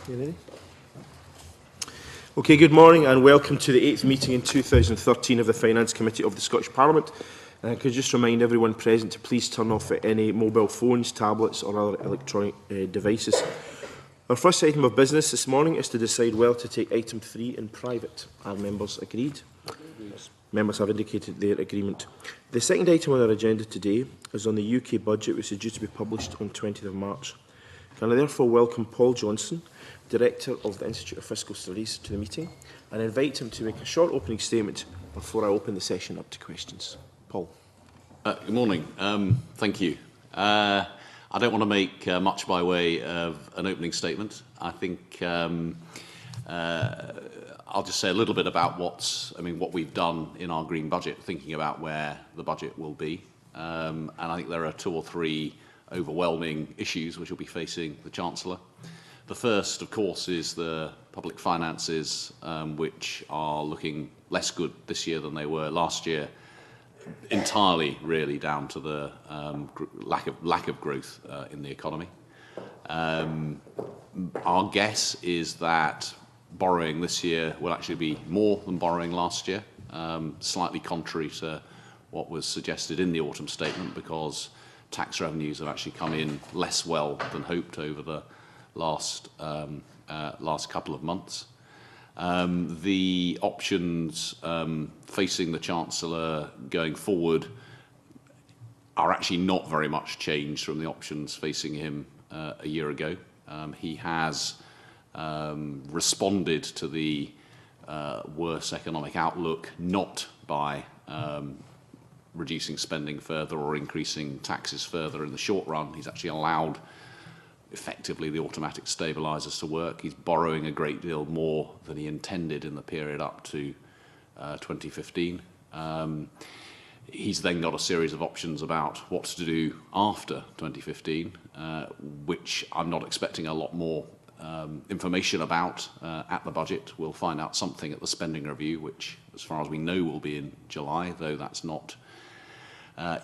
You ready? Okay, good morning and welcome to the 8th meeting in 2013 of the Finance Committee of the Scottish Parliament. Could I just remind everyone present to please turn off any mobile phones, tablets or other electronic devices. Our first item of business this morning is to decide whether to take item 3 in private. Are members agreed? Members have indicated their agreement. The second item on our agenda today is on the UK budget, which is due to be published on 20th of March. Can I therefore welcome Paul Johnson, Director of the Institute of Fiscal Studies, to the meeting and invite him to make a short opening statement before I open the session up to questions. Paul. Good morning. Thank you. I don't want to make much by way of an opening statement. I think I'll just say a little bit about what we've done in our green budget, thinking about where the budget will be. And I think there are 2 or 3 overwhelming issues which will be facing the Chancellor. The first, of course, is the public finances, which are looking less good this year than they were last year, entirely really down to the lack of growth in the economy. Our guess is that borrowing this year will actually be more than borrowing last year, slightly contrary to what was suggested in the autumn statement, because tax revenues have actually come in less well than hoped over the last couple of months. The options facing the Chancellor going forward are actually not very much changed from the options facing him a year ago. He has responded to the worse economic outlook not by reducing spending further or increasing taxes further in the short run. He's actually allowed effectively the automatic stabilisers to work. He's borrowing a great deal more than he intended in the period up to 2015. He's then got a series of options about what to do after 2015, which I'm not expecting a lot more information about at the budget. We'll find out something at the spending review, which, as far as we know, will be in July, though that's not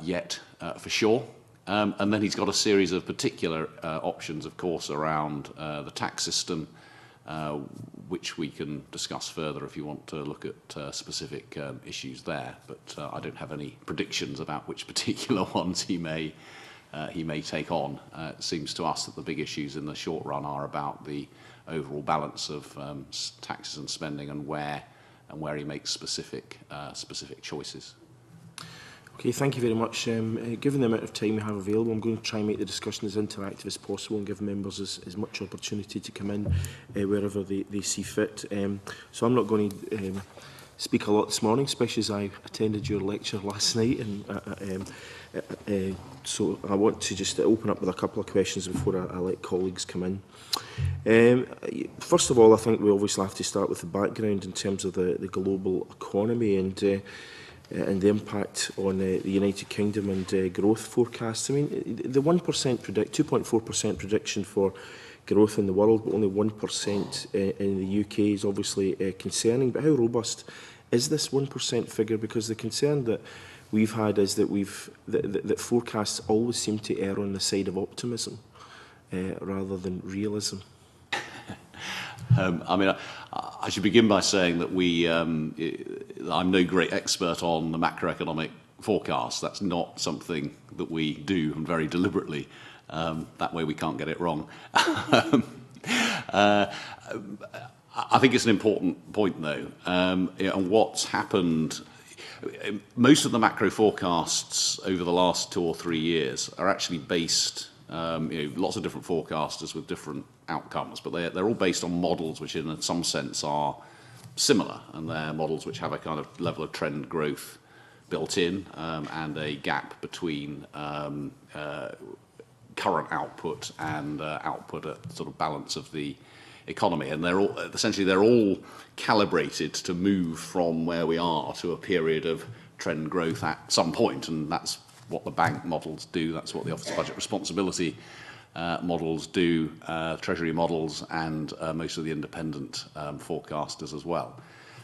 yet for sure. And then he's got a series of particular options, of course, around the tax system, which we can discuss further if you want to look at specific issues there. But I don't have any predictions about which particular ones he may take on. It seems to us that the big issues in the short run are about the overall balance of taxes and spending and where he makes specific choices. Okay, thank you very much. Given the amount of time we have available, I'm going to try and make the discussion as interactive as possible and give members as much opportunity to come in wherever they see fit. So I'm not going to speak a lot this morning, especially as I attended your lecture last night. So I want to just open up with a couple of questions before I let colleagues come in. First of all, I think we obviously have to start with the background in terms of the global economy and the impact on the United Kingdom and growth forecasts. I mean, the 2.4% prediction for growth in the world, but only 1% in the UK is obviously concerning. But how robust is this 1% figure? Because the concern that we've had is that that forecasts always seem to err on the side of optimism rather than realism. I should begin by saying that I'm no great expert on the macroeconomic forecast. That's not something that we do, and very deliberately. That way we can't get it wrong. I think it's an important point, though. And what's happened, most of the macro forecasts over the last 2 or 3 years are actually based, lots of different forecasters with different outcomes, but they're all based on models which in some sense are similar, and they're models which have a kind of level of trend growth built in and a gap between current output and output at sort of balance of the economy, and they're all calibrated to move from where we are to a period of trend growth at some point, and that's what the bank models do, that's what the Office of Budget Responsibility models do, Treasury models, and most of the independent forecasters as well.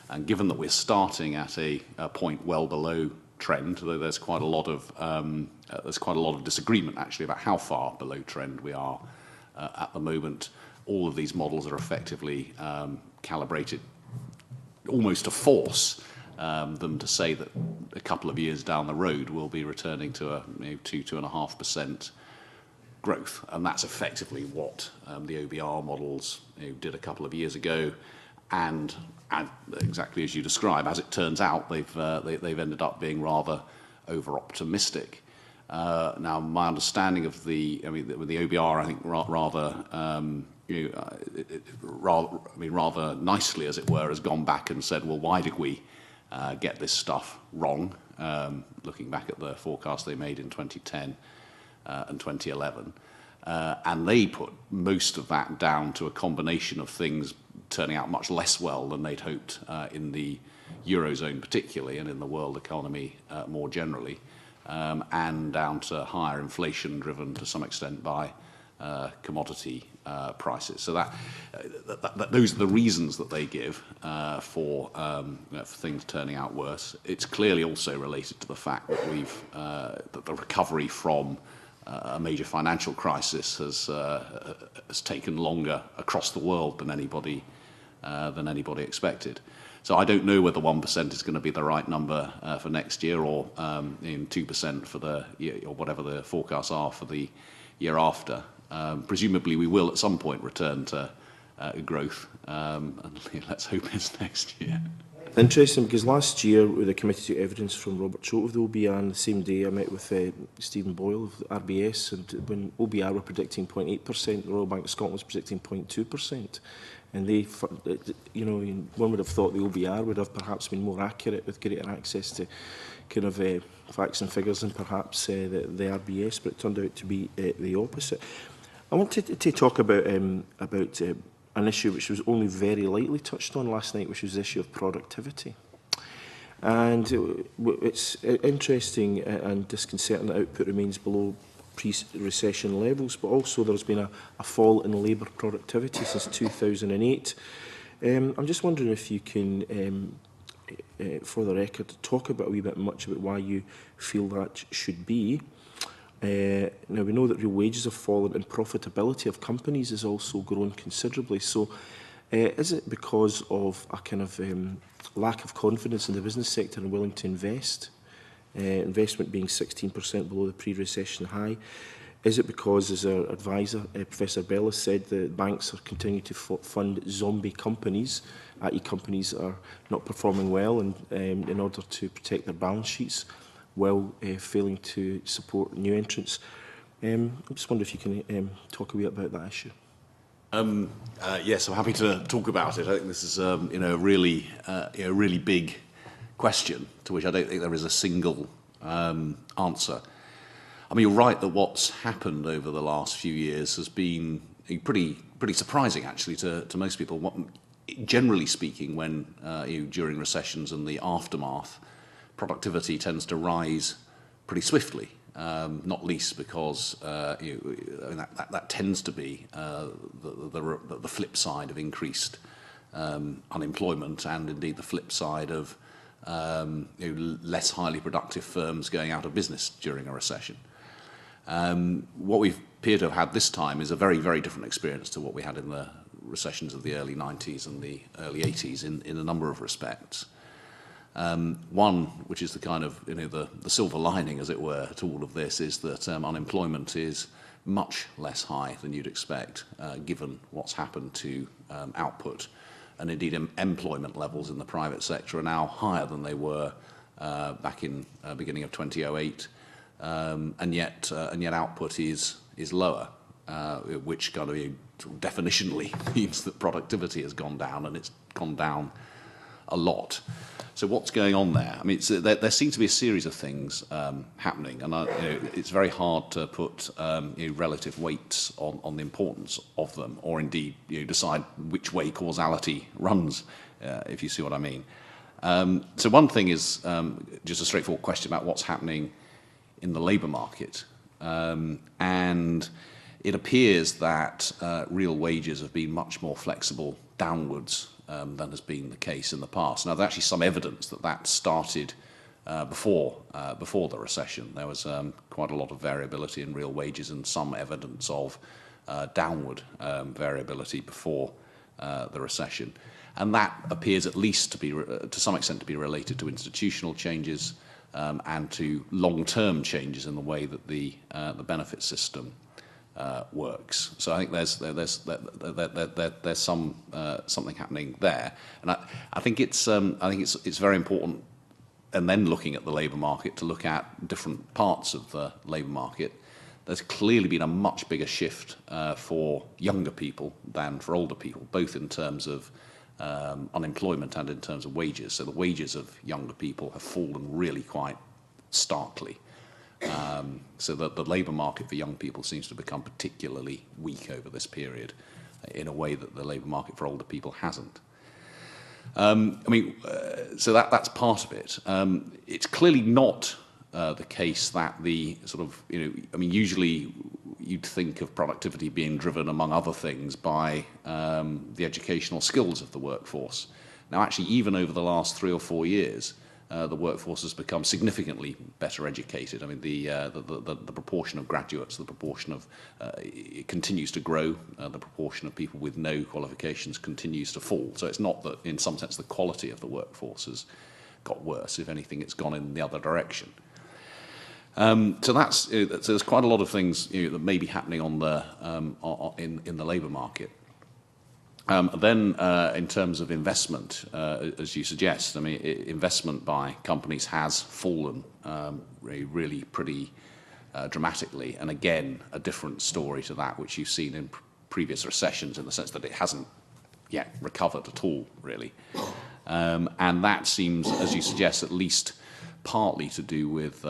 And given that we're starting at a point well below trend, though there's quite a lot of disagreement actually about how far below trend we are at the moment, all of these models are effectively calibrated almost to force them to say that a couple of years down the road we'll be returning to a 2.5% growth, and that's effectively what the OBR models did a couple of years ago, and exactly as you describe, as it turns out, they've ended up being rather over-optimistic. Now, my understanding of the OBR, I think rather nicely, as it were, has gone back and said, well, why did we get this stuff wrong? Looking back at the forecast they made in 2010 and 2011. And they put most of that down to a combination of things turning out much less well than they'd hoped in the Eurozone particularly, and in the world economy more generally, and down to higher inflation driven to some extent by commodity prices. So those are the reasons that they give for things turning out worse. It's clearly also related to the fact that that the recovery from a major financial crisis has taken longer across the world than anybody expected. So I don't know whether 1% is going to be the right number for next year, or 2% for the year, or whatever the forecasts are for the year after. Presumably we will at some point return to growth, and let's hope it's next year. Interesting, because last year with the committee took evidence from Robert Choate of the OBR, and the same day I met with Stephen Boyle of the RBS, and when OBR were predicting 0.8%, the Royal Bank of Scotland was predicting 0.2%. And they, one would have thought the OBR would have perhaps been more accurate with greater access to kind of facts and figures than perhaps the RBS, but it turned out to be the opposite. I wanted to talk about an issue which was only very lightly touched on last night, which was the issue of productivity. And it's interesting and disconcerting that output remains below pre-recession levels, but also there's been a fall in labour productivity since 2008. I'm just wondering if you can, for the record, talk about a wee bit much about why you feel that should be. Now, we know that real wages have fallen and profitability of companies has also grown considerably. So is it because of a kind of lack of confidence in the business sector and willing to invest? Investment being 16% below the pre-recession high. Is it because, as our advisor, Professor Bell, has said, the banks are continuing to fund zombie companies, i.e. companies that are not performing well, and in order to protect their balance sheets, while failing to support new entrants? I just wonder if you can talk a bit about that issue. Yes, I'm happy to talk about it. I think this is a really big question to which I don't think there is a single answer. I mean, you're right that what's happened over the last few years has been pretty surprising, actually, to most people. Generally speaking, when during recessions and the aftermath, productivity tends to rise pretty swiftly, not least because that tends to be the flip side of increased unemployment, and indeed the flip side of less highly productive firms going out of business during a recession. What we appear to have had this time is a very, very different experience to what we had in the recessions of the early 90s and the early 80s in a number of respects. One, which is the kind of the silver lining, as it were, to all of this, is that unemployment is much less high than you'd expect, given what's happened to output. And indeed, employment levels in the private sector are now higher than they were back in beginning of 2008, and yet output is lower, which kind of definitionally means that productivity has gone down, and it's gone down a lot. So what's going on there? I mean, there seems to be a series of things happening, and it's very hard to put relative weights on the importance of them, or indeed decide which way causality runs, if you see what I mean. So one thing is just a straightforward question about what's happening in the labour market, and it appears that real wages have been much more flexible downwards than has been the case in the past. Now, there's actually some evidence that started before the recession. There was quite a lot of variability in real wages, and some evidence of downward variability before the recession. And that appears at least to be, to some extent, to be related to institutional changes and to long-term changes in the way that the benefit system works. So I think there's something happening there, and I think it's very important. And then looking at the labour market, to look at different parts of the labour market, there's clearly been a much bigger shift for younger people than for older people, both in terms of unemployment and in terms of wages. So the wages of younger people have fallen really quite starkly. So that the labour market for young people seems to become particularly weak over this period in a way that the labour market for older people hasn't. So that's part of it. It's clearly not the case that the sort of, usually you'd think of productivity being driven, among other things, by the educational skills of the workforce. Now, actually, even over the last 3 or 4 years, the workforce has become significantly better educated. I mean, the proportion of graduates, the proportion of it continues to grow. The proportion of people with no qualifications continues to fall. So it's not that, in some sense, the quality of the workforce has got worse. If anything, it's gone in the other direction. So there's quite a lot of things that may be happening on the in the labour market. Then, in terms of investment, as you suggest, investment by companies has fallen really pretty dramatically, and again, a different story to that which you've seen in previous recessions, in the sense that it hasn't yet recovered at all, really. And that seems, as you suggest, at least partly to do with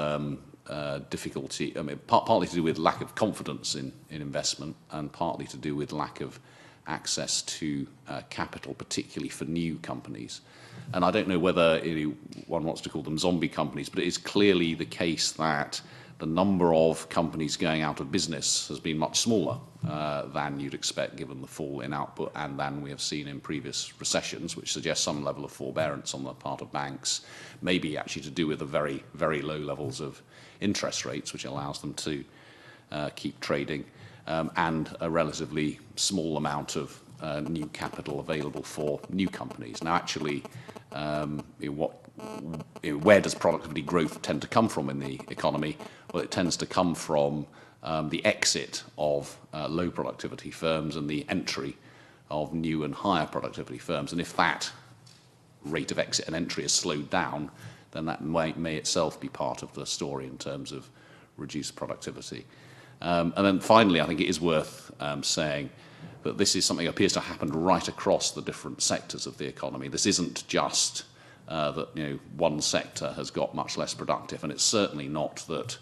difficulty. Partly to do with lack of confidence in investment, and partly to do with lack of access to capital, particularly for new companies. And I don't know whether one wants to call them zombie companies, but it is clearly the case that the number of companies going out of business has been much smaller than you'd expect, given the fall in output, and than we have seen in previous recessions, which suggests some level of forbearance on the part of banks, maybe actually to do with the very, very low levels of interest rates, which allows them to keep trading, and a relatively small amount of new capital available for new companies. Now, actually, where does productivity growth tend to come from in the economy? Well, it tends to come from the exit of low productivity firms and the entry of new and higher productivity firms. And if that rate of exit and entry is slowed down, then that may itself be part of the story in terms of reduced productivity. And then finally, I think it is worth saying that this is something that appears to have happened right across the different sectors of the economy. This isn't just that one sector has got much less productive, and it's certainly not that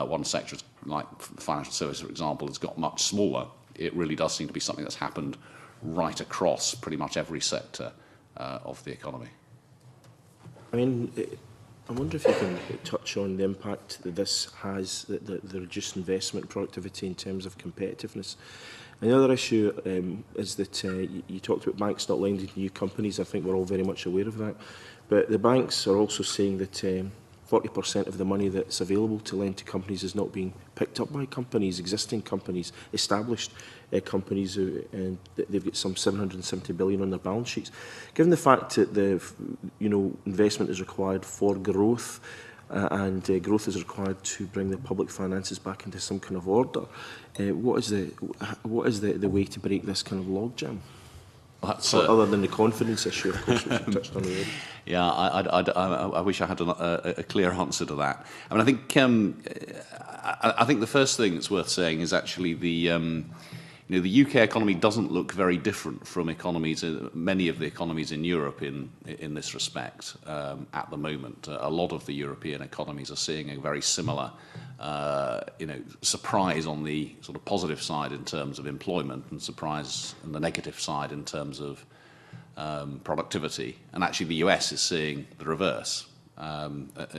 one sector, like financial services, for example, has got much smaller. It really does seem to be something that's happened right across pretty much every sector of the economy. I wonder if you can touch on the impact that this has, the reduced investment and productivity in terms of competitiveness. And the other issue is that you talked about banks not lending to new companies. I think we're all very much aware of that. But the banks are also saying that 40% of the money that's available to lend to companies is not being picked up by companies, existing companies, established companies, and they've got some 770 billion on their balance sheets. Given the fact that the investment is required for growth, and growth is required to bring the public finances back into some kind of order, what is the way to break this kind of logjam? Other than the confidence issue, of course, which you touched on already. Yeah, I wish I had a clear answer to that. I think the first thing that's worth saying is actually the UK economy doesn't look very different from many of the economies in Europe in this respect at the moment. A lot of the European economies are seeing a very similar surprise on the sort of positive side in terms of employment, and surprise on the negative side in terms of productivity. And actually the US is seeing the reverse.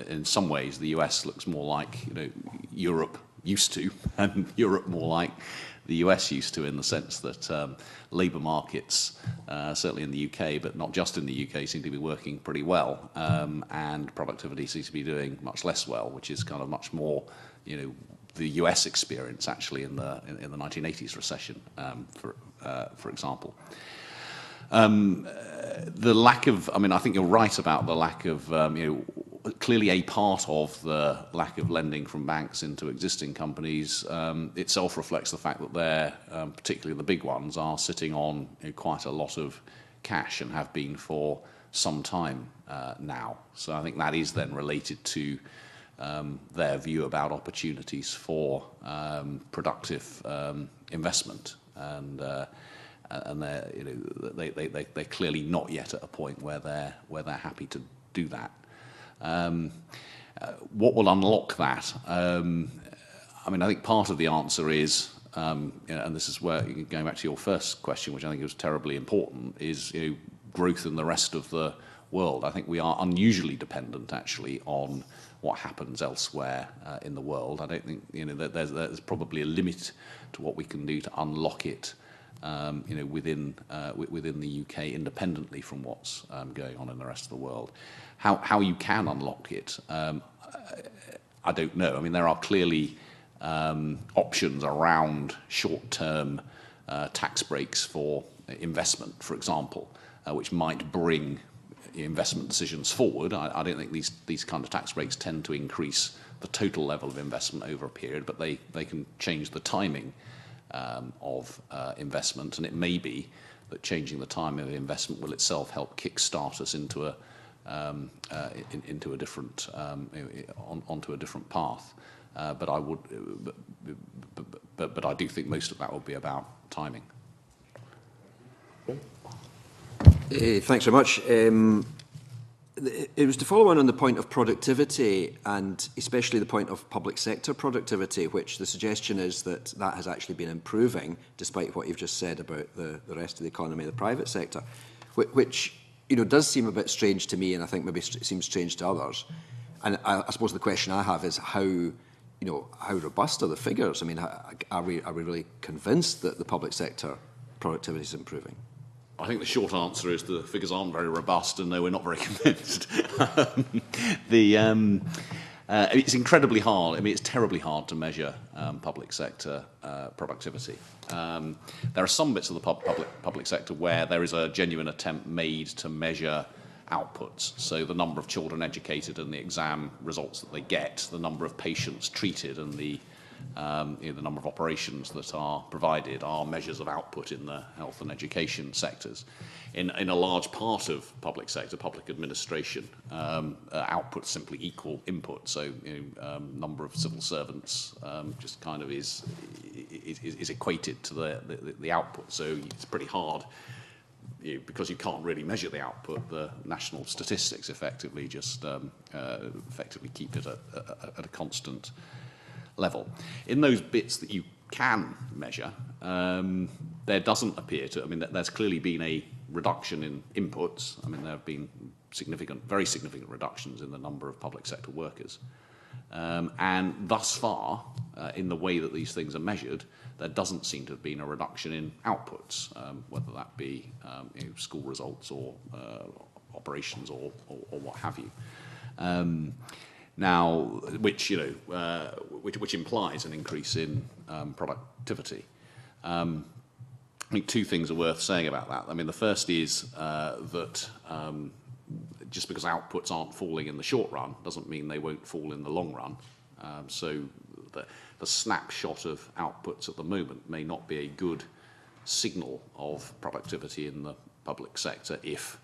In some ways, the US looks more like Europe used to, and Europe more like the US used to, in the sense that labour markets, certainly in the UK, but not just in the UK, seem to be working pretty well, and productivity seems to be doing much less well, which is kind of much more, the US experience actually in the 1980s recession, for example. The lack of, I think you're right about the lack of, clearly a part of the lack of lending from banks into existing companies itself reflects the fact that they're, particularly the big ones, are sitting on quite a lot of cash and have been for some time now. So I think that is then related to their view about opportunities for productive investment, and they're clearly not yet at a point where they're happy to do that. What will unlock that? I think part of the answer is, and this is where, going back to your first question, which I think was terribly important, is growth in the rest of the world. I think we are unusually dependent, actually, on what happens elsewhere in the world. I don't think there's probably a limit to what we can do to unlock it, within the UK, independently from what's going on in the rest of the world. How you can unlock it, I don't know. There are clearly options around short-term tax breaks for investment, for example, which might bring investment decisions forward. I don't think these kind of tax breaks tend to increase the total level of investment over a period, but they can change the timing of investment, and it may be that changing the timing of investment will itself help kickstart us into a different onto a different path. But I do think most of that will be about timing. Thanks very much. It was to follow on the point of productivity, and especially the point of public sector productivity, which the suggestion is that has actually been improving, despite what you've just said about the rest of the economy, the private sector, which does seem a bit strange to me, and I think maybe it seems strange to others. And I suppose the question I have is how robust are the figures? Are we really convinced that the public sector productivity is improving? I think the short answer is the figures aren't very robust, and no, we're not very convinced. It's incredibly hard. It's terribly hard to measure public sector productivity. There are some bits of the public sector where there is a genuine attempt made to measure outputs. So the number of children educated and the exam results that they get, the number of patients treated, and the number of operations that are provided are measures of output in the health and education sectors. In a large part of public sector, public administration, outputs simply equal input. So number of civil servants just kind of is equated to the output. So it's pretty hard, because you can't really measure the output. The national statistics effectively just keep it at a constant level. In those bits that you can measure, there doesn't appear to, there's clearly been a reduction in inputs. There have been very significant reductions in the number of public sector workers. And thus far, in the way that these things are measured, there doesn't seem to have been a reduction in outputs, whether that be school results or operations or what have you. Now, which implies an increase in productivity. I think two things are worth saying about that. The first is that just because outputs aren't falling in the short run doesn't mean they won't fall in the long run. So the snapshot of outputs at the moment may not be a good signal of productivity in the public sector if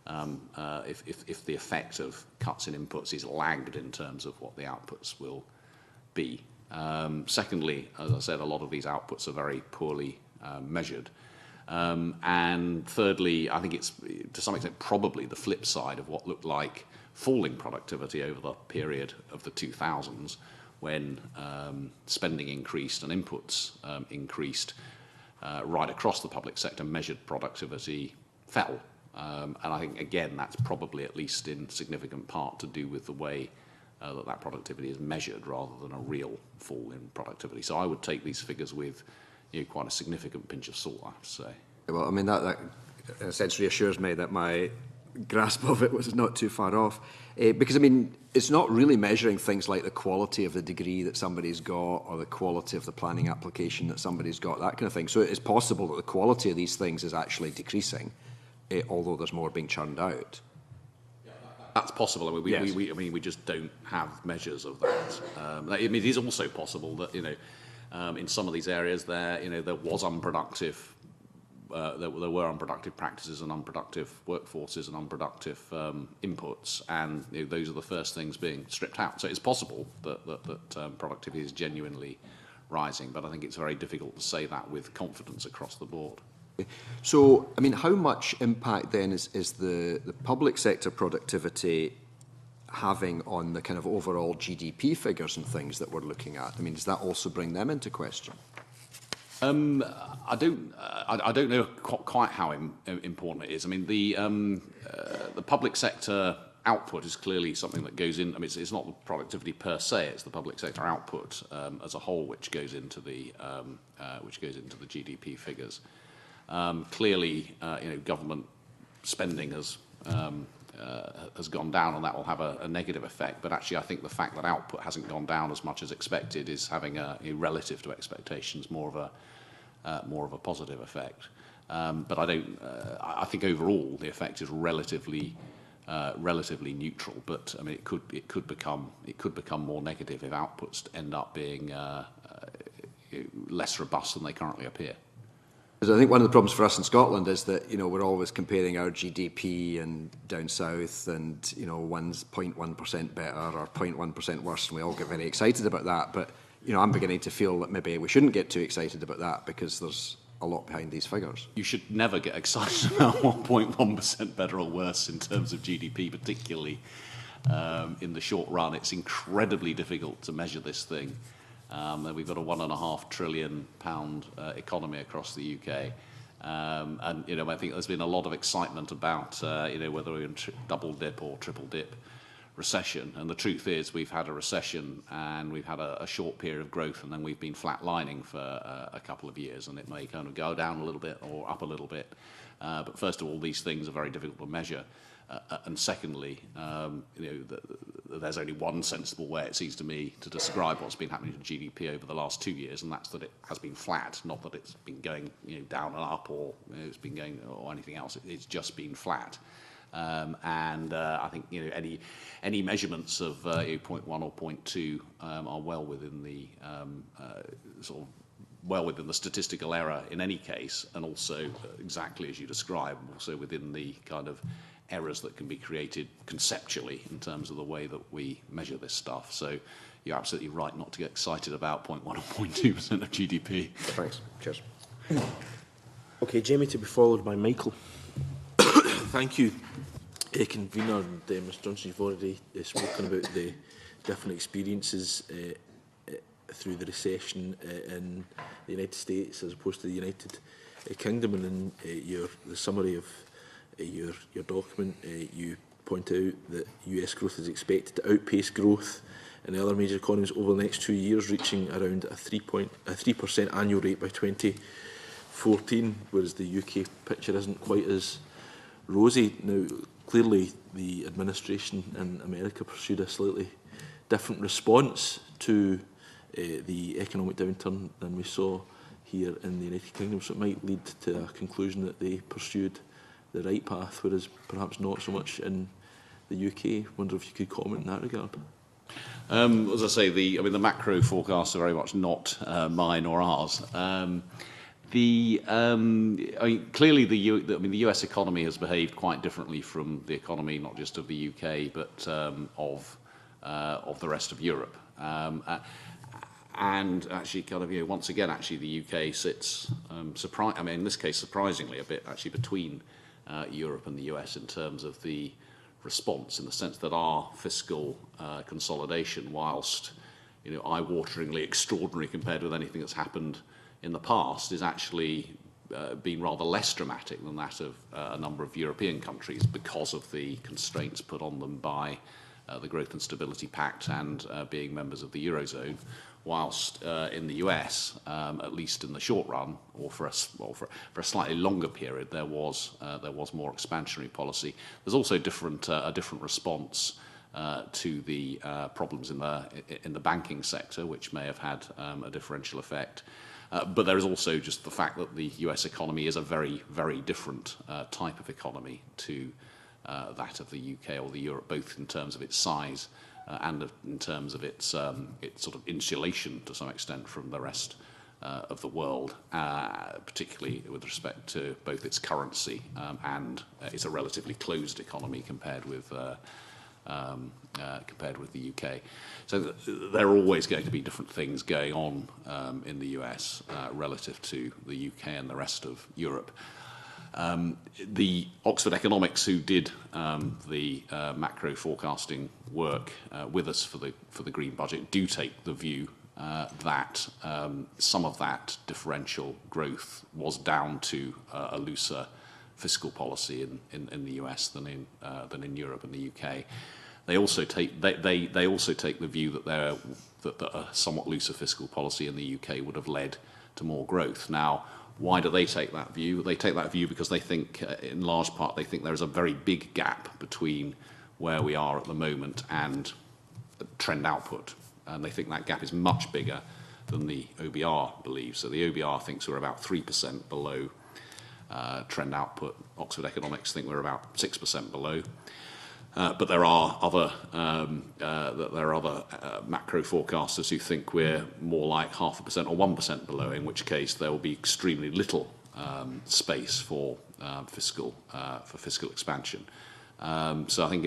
the effect of cuts in inputs is lagged in terms of what the outputs will be. Secondly, as I said, a lot of these outputs are very poorly measured. And thirdly, I think it's, to some extent, probably the flip side of what looked like falling productivity over the period of the 2000s, when spending increased and inputs increased right across the public sector. Measured productivity fell. And I think, again, that's probably, at least in significant part, to do with the way that productivity is measured rather than a real fall in productivity. So I would take these figures with quite a significant pinch of salt, I have to say. Well, that in a sense reassures me that my grasp of it was not too far off. Because, I mean, it's not really measuring things like the quality of the degree that somebody's got or the quality of the planning application that somebody's got, that kind of thing. So it's possible that the quality of these things is actually decreasing, although there's more being churned out. That's possible. I mean, we just don't have measures of that. It is also possible that, in some of these areas there was unproductive. There were unproductive practices and unproductive workforces and unproductive inputs, and those are the first things being stripped out. So it's possible that productivity is genuinely rising, but I think it's very difficult to say that with confidence across the board. So, I mean, how much impact then is the public sector productivity having on the kind of overall GDP figures and things that we're looking at? I mean, does that also bring them into question? I don't know quite how important it is. I mean, the public sector output is clearly something that goes in. I mean, it's not the productivity per se; it's the public sector output as a whole which goes into the GDP figures. Clearly, government spending has gone down, and that will have a negative effect. But actually, I think the fact that output hasn't gone down as much as expected is having relative to expectations more of a positive effect. But I think overall the effect is relatively neutral. But I mean, it could become more negative if outputs end up being less robust than they currently appear. Because I think one of the problems for us in Scotland is that, we're always comparing our GDP and down south, and, one's 0.1% better or 0.1% worse, and we all get very excited about that. But, I'm beginning to feel that maybe we shouldn't get too excited about that because there's a lot behind these figures. You should never get excited about 1.1% better or worse in terms of GDP, particularly in the short run. It's incredibly difficult to measure this thing. We've got a £1.5 trillion economy across the UK, and I think there's been a lot of excitement about whether we're in double dip or triple dip recession. And the truth is, we've had a recession and we've had a short period of growth, and then we've been flatlining for a couple of years, and it may kind of go down a little bit or up a little bit. But first of all, these things are very difficult to measure. And secondly, there's only one sensible way, it seems to me, to describe what's been happening to GDP over the last 2 years, and that's that it has been flat, not that it's been going down and up, or it's been going or anything else. It's just been flat. And I think any measurements of 0.1 or 0.2 are well within the well within the statistical error in any case, and also exactly as you describe, also within the kind of errors that can be created conceptually in terms of the way that we measure this stuff. So you're absolutely right not to get excited about 0.1 or 0.2% of GDP. Thanks. Cheers. Okay, Jamie, to be followed by Michael. Thank you, Convener, and Mr Johnson. You've already spoken about the different experiences through the recession in the United States as opposed to the United Kingdom, and in the summary of your document, you point out that US growth is expected to outpace growth in the other major economies over the next 2 years, reaching around a 3% annual rate by 2014, whereas the UK picture isn't quite as rosy. Now, clearly the administration in America pursued a slightly different response to the economic downturn than we saw here in the United Kingdom, so it might lead to a conclusion that they pursued the right path, whereas perhaps not so much in the UK. Wonder if you could comment in that regard. As I say, the macro forecasts are very much not mine or ours. Clearly, the US economy has behaved quite differently from the economy, not just of the UK, but of the rest of Europe. And actually, kind of, once again, actually, the UK sits, in this case, surprisingly, a bit actually between Europe and the US in terms of the response, in the sense that our fiscal consolidation, whilst eye-wateringly extraordinary compared with anything that's happened in the past, is actually been rather less dramatic than that of a number of European countries because of the constraints put on them by the Growth and Stability Pact and being members of the Eurozone, whilst in the US, at least in the short run, or for a slightly longer period, there was more expansionary policy. There's also a different response to the problems in the banking sector, which may have had a differential effect. But there is also just the fact that the US economy is a very, very different type of economy to that of the UK or the Europe, both in terms of its size and in terms of its sort of insulation to some extent from the rest of the world, particularly with respect to both its currency and it's a relatively closed economy compared with the UK. So there are always going to be different things going on in the US relative to the UK and the rest of Europe. The Oxford Economics, who did the macro forecasting work with us for the Green Budget, do take the view that some of that differential growth was down to a looser fiscal policy in the US than in Europe and the UK. They also take the view that a somewhat looser fiscal policy in the UK would have led to more growth. Now, why do they take that view? They take that view because they think, in large part, they think there is a very big gap between where we are at the moment and trend output. And they think that gap is much bigger than the OBR believes. So the OBR thinks we're about 3% below trend output. Oxford Economics think we're about 6% below. But there are other macro forecasters who think we're more like 0.5% or 1% below, in which case there will be extremely little space for fiscal expansion. So I think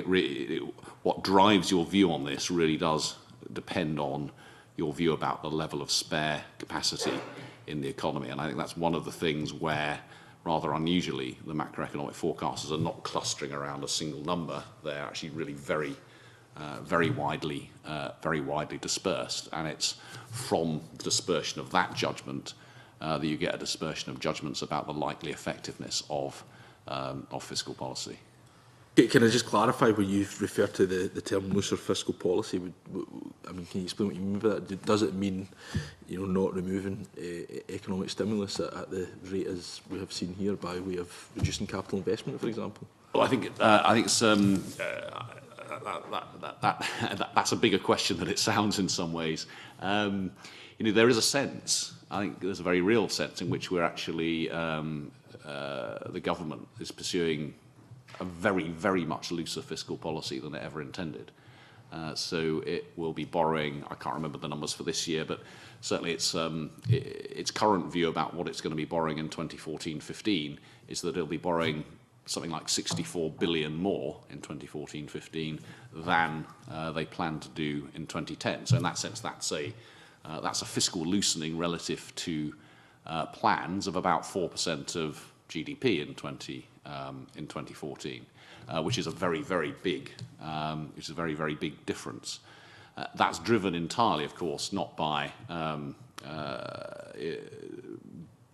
what drives your view on this really does depend on your view about the level of spare capacity in the economy, and I think that's one of the things where, rather unusually, the macroeconomic forecasters are not clustering around a single number. They're actually really very widely dispersed, and it's from the dispersion of that judgment that you get a dispersion of judgments about the likely effectiveness of fiscal policy. Can I just clarify when you refer to the term looser fiscal policy? I mean, can you explain what you mean by that? Does it mean, not removing economic stimulus at the rate as we have seen here by way of reducing capital investment, for example? Well, I think it's that's a bigger question than it sounds in some ways. There is a sense. I think there's a very real sense in which we're actually the government is pursuing a very, very much looser fiscal policy than it ever intended. So it will be borrowing, I can't remember the numbers for this year, but certainly its current view about what it's going to be borrowing in 2014-15 is that it'll be borrowing something like 64 billion more in 2014-15 than they plan to do in 2010. So in that sense, that's a fiscal loosening relative to plans of about 4% of GDP in 2014, which is a very, very big, difference. That's driven entirely, of course, not by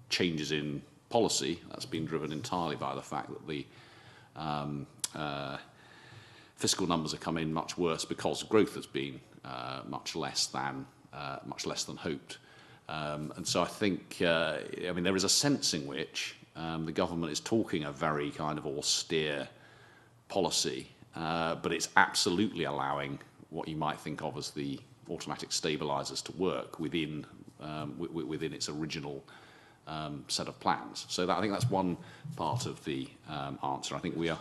changes in policy. That's been driven entirely by the fact that the fiscal numbers have come in much worse because growth has been much less than hoped. And so I think, there is a sense in which the government is talking a very kind of austere policy, but it's absolutely allowing what you might think of as the automatic stabilisers to work within its original set of plans. So I think that's one part of the answer. I think we are.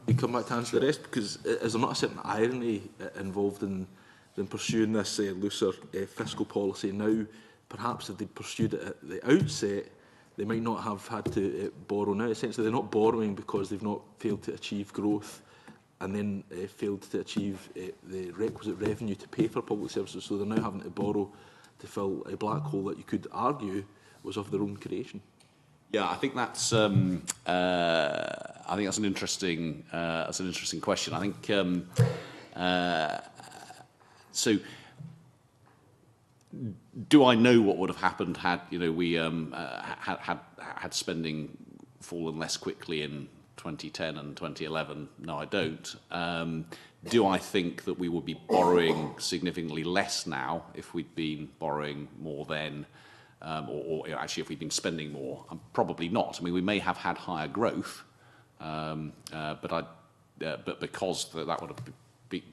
You come back to answer the rest, because is there not a certain irony involved in pursuing this looser fiscal policy now? Perhaps if they pursued it at the outset, they might not have had to borrow now. Essentially, they're not borrowing because they've not failed to achieve growth and then failed to achieve the requisite revenue to pay for public services. So they're now having to borrow to fill a black hole that you could argue was of their own creation. Yeah, I think that's an interesting question. I think so. Do I know what would have happened had we had spending fallen less quickly in 2010 and 2011? No, I don't. Do I think that we would be borrowing significantly less now if we'd been borrowing more then, or actually if we'd been spending more? Probably not. I mean, we may have had higher growth, but because that would have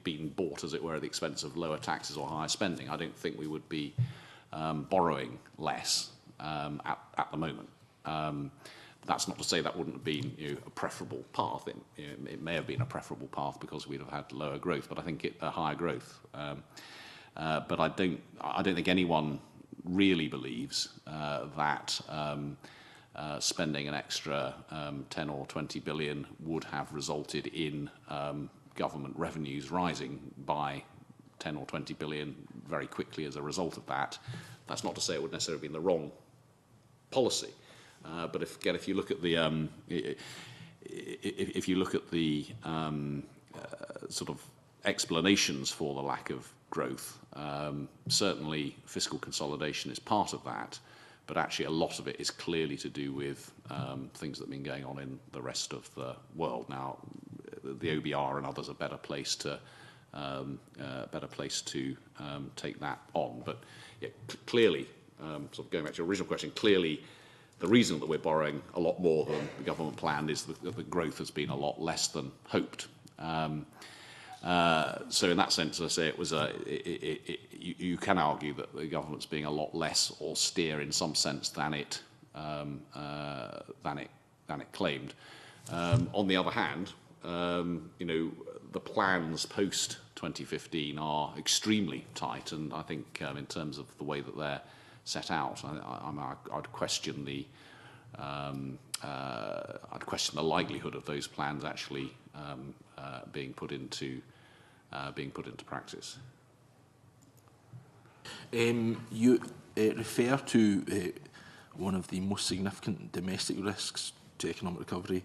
been bought, as it were, at the expense of lower taxes or higher spending, I don't think we would be borrowing less at the moment. That's not to say that wouldn't have been a preferable path. It may have been a preferable path because we'd have had lower growth, but I think a higher growth. But I don't think anyone really believes that spending an extra 10 or 20 billion would have resulted in government revenues rising by 10 or 20 billion very quickly as a result of that. That's not to say it would necessarily have been the wrong policy. But if you look at the sort of explanations for the lack of growth, certainly fiscal consolidation is part of that, but actually a lot of it is clearly to do with things that have been going on in the rest of the world. Now, the OBR and others are better placed to take that on. But yeah, clearly, sort of going back to your original question, clearly the reason that we're borrowing a lot more than the government planned is that the growth has been a lot less than hoped. So in that sense, as I say, it was you can argue that the government's being a lot less austere in some sense than it claimed. On the other hand, the plans post 2015 are extremely tight, and I think in terms of the way that they're set out, I'd question the likelihood of those plans actually being put into practice. You refer to one of the most significant domestic risks to economic recovery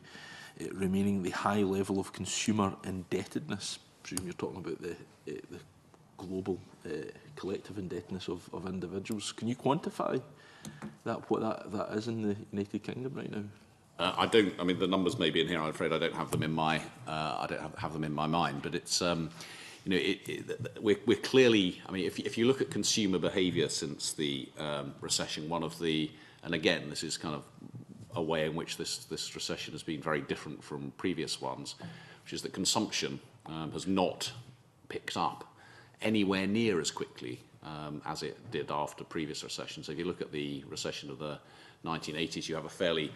remaining the high level of consumer indebtedness. I presume you're talking about the global collective indebtedness of individuals. Can you quantify what that is in the United Kingdom right now? I don't. I mean, the numbers may be in here. I'm afraid I don't have them in my. I don't have them in my mind. But it's. We're clearly. I mean, if you look at consumer behaviour since the recession, one of the, and again, this is kind of a way in which this recession has been very different from previous ones, which is that consumption has not picked up anywhere near as quickly as it did after previous recessions. So if you look at the recession of the 1980s, you have a fairly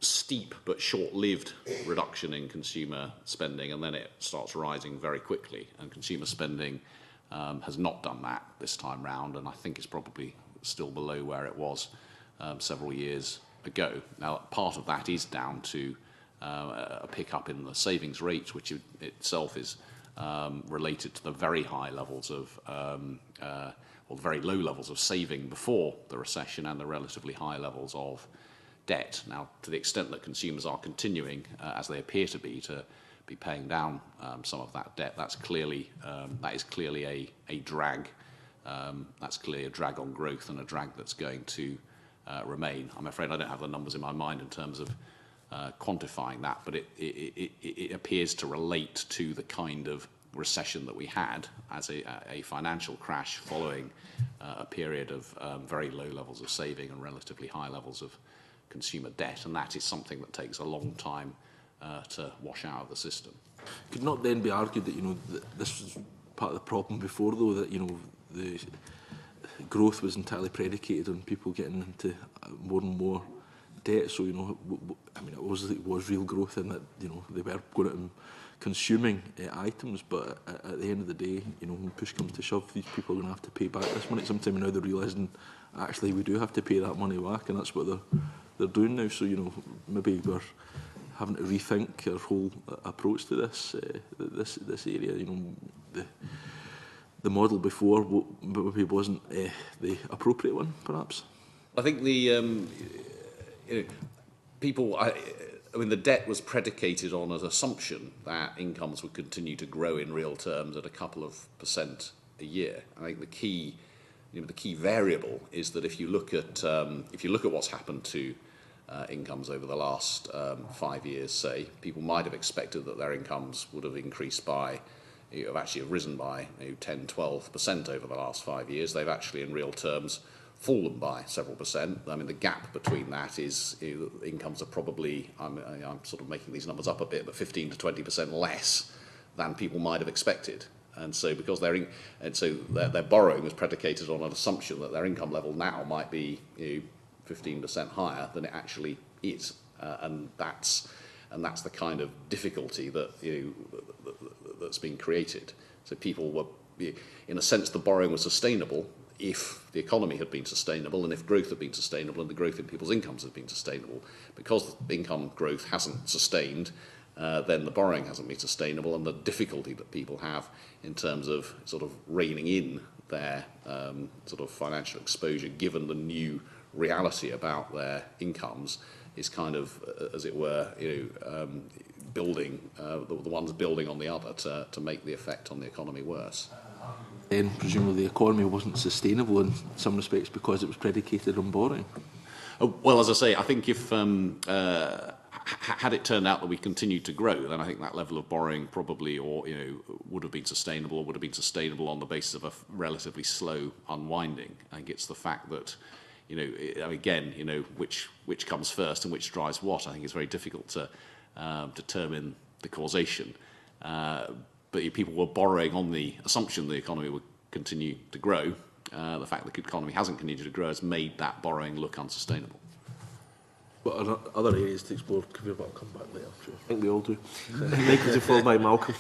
steep but short-lived reduction in consumer spending, and then it starts rising very quickly. And consumer spending has not done that this time round, and I think it's probably still below where it was several years ago. Now, part of that is down to a pickup in the savings rate, which itself is related to the very high levels of, or very low levels of saving before the recession and the relatively high levels of debt. Now, to the extent that consumers are continuing, as they appear to be paying down some of that debt, that is clearly a drag. That's clearly a drag on growth and a drag that's going to remain. I'm afraid I don't have the numbers in my mind in terms of quantifying that, but it appears to relate to the kind of recession that we had as a financial crash following a period of very low levels of saving and relatively high levels of consumer debt, and that is something that takes a long time to wash out of the system. Could not then be argued that that this was part of the problem before, though, that the growth was entirely predicated on people getting into more and more debt? So I mean, it was real growth in that they were going out and consuming items, but at the end of the day, when push comes to shove, these people are going to have to pay back this money. Sometime now they're realising actually we do have to pay that money back, and that's what they're doing now. So maybe we're having to rethink our whole approach to this area. The model before maybe wasn't the appropriate one, perhaps. I think the people. I mean, the debt was predicated on an assumption that incomes would continue to grow in real terms at a couple of % a year. I think the key variable is that if you look at what's happened to incomes over the last 5 years, say, people might have expected that their incomes would have increased by have actually risen by 10, 12% over the last 5 years. They've actually, in real terms, fallen by several percent. I mean, the gap between that is incomes are probably, I'm sort of making these numbers up a bit, but 15 to 20% less than people might have expected. And so because their borrowing was predicated on an assumption that their income level now might be 15% higher than it actually is. And that's the kind of difficulty that that's been created. So people were, in a sense, the borrowing was sustainable if the economy had been sustainable and if growth had been sustainable and the growth in people's incomes had been sustainable. Because income growth hasn't sustained, then the borrowing hasn't been sustainable, and the difficulty that people have in terms of sort of reining in their sort of financial exposure, given the new reality about their incomes, is kind of, as it were, building the ones building on the other to make the effect on the economy worse. Then presumably the economy wasn't sustainable in some respects because it was predicated on borrowing. Well, as I say, I think if had it turned out that we continued to grow, then I think that level of borrowing probably, would have been sustainable, or would have been sustainable on the basis of a relatively slow unwinding. I think it's the fact that, again, which comes first and which drives what. I think it's very difficult to determine the causation. But people were borrowing on the assumption the economy would continue to grow. The fact that the economy hasn't continued to grow has made that borrowing look unsustainable. But are there other areas to explore? Could we have come back later? Sure. I think we all do. Michael, to follow by Malcolm.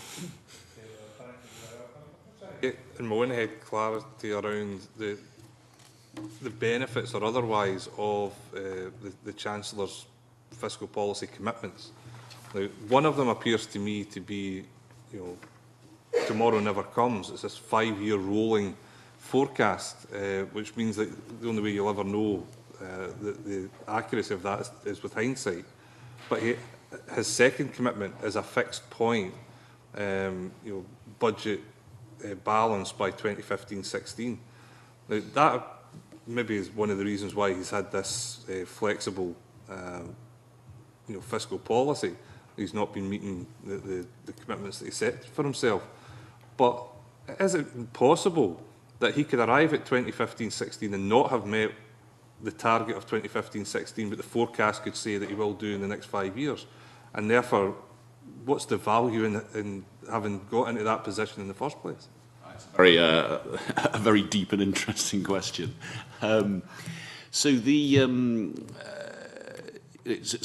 In my own head, clarity around the benefits or otherwise of the Chancellor's fiscal policy commitments. Now, one of them appears to me to be, tomorrow never comes. It's this 5-year rolling forecast, which means that the only way you'll ever know the accuracy of that is with hindsight. But his second commitment is a fixed point, budget balance by 2015-16. Now, that maybe is one of the reasons why he's had this flexible, fiscal policy. He's not been meeting the commitments that he set for himself. But is it possible that he could arrive at 2015-16 and not have met the target of 2015-16, but the forecast could say that he will do in the next 5 years? And therefore, what's the value in having got into that position in the first place? A very deep and interesting question. So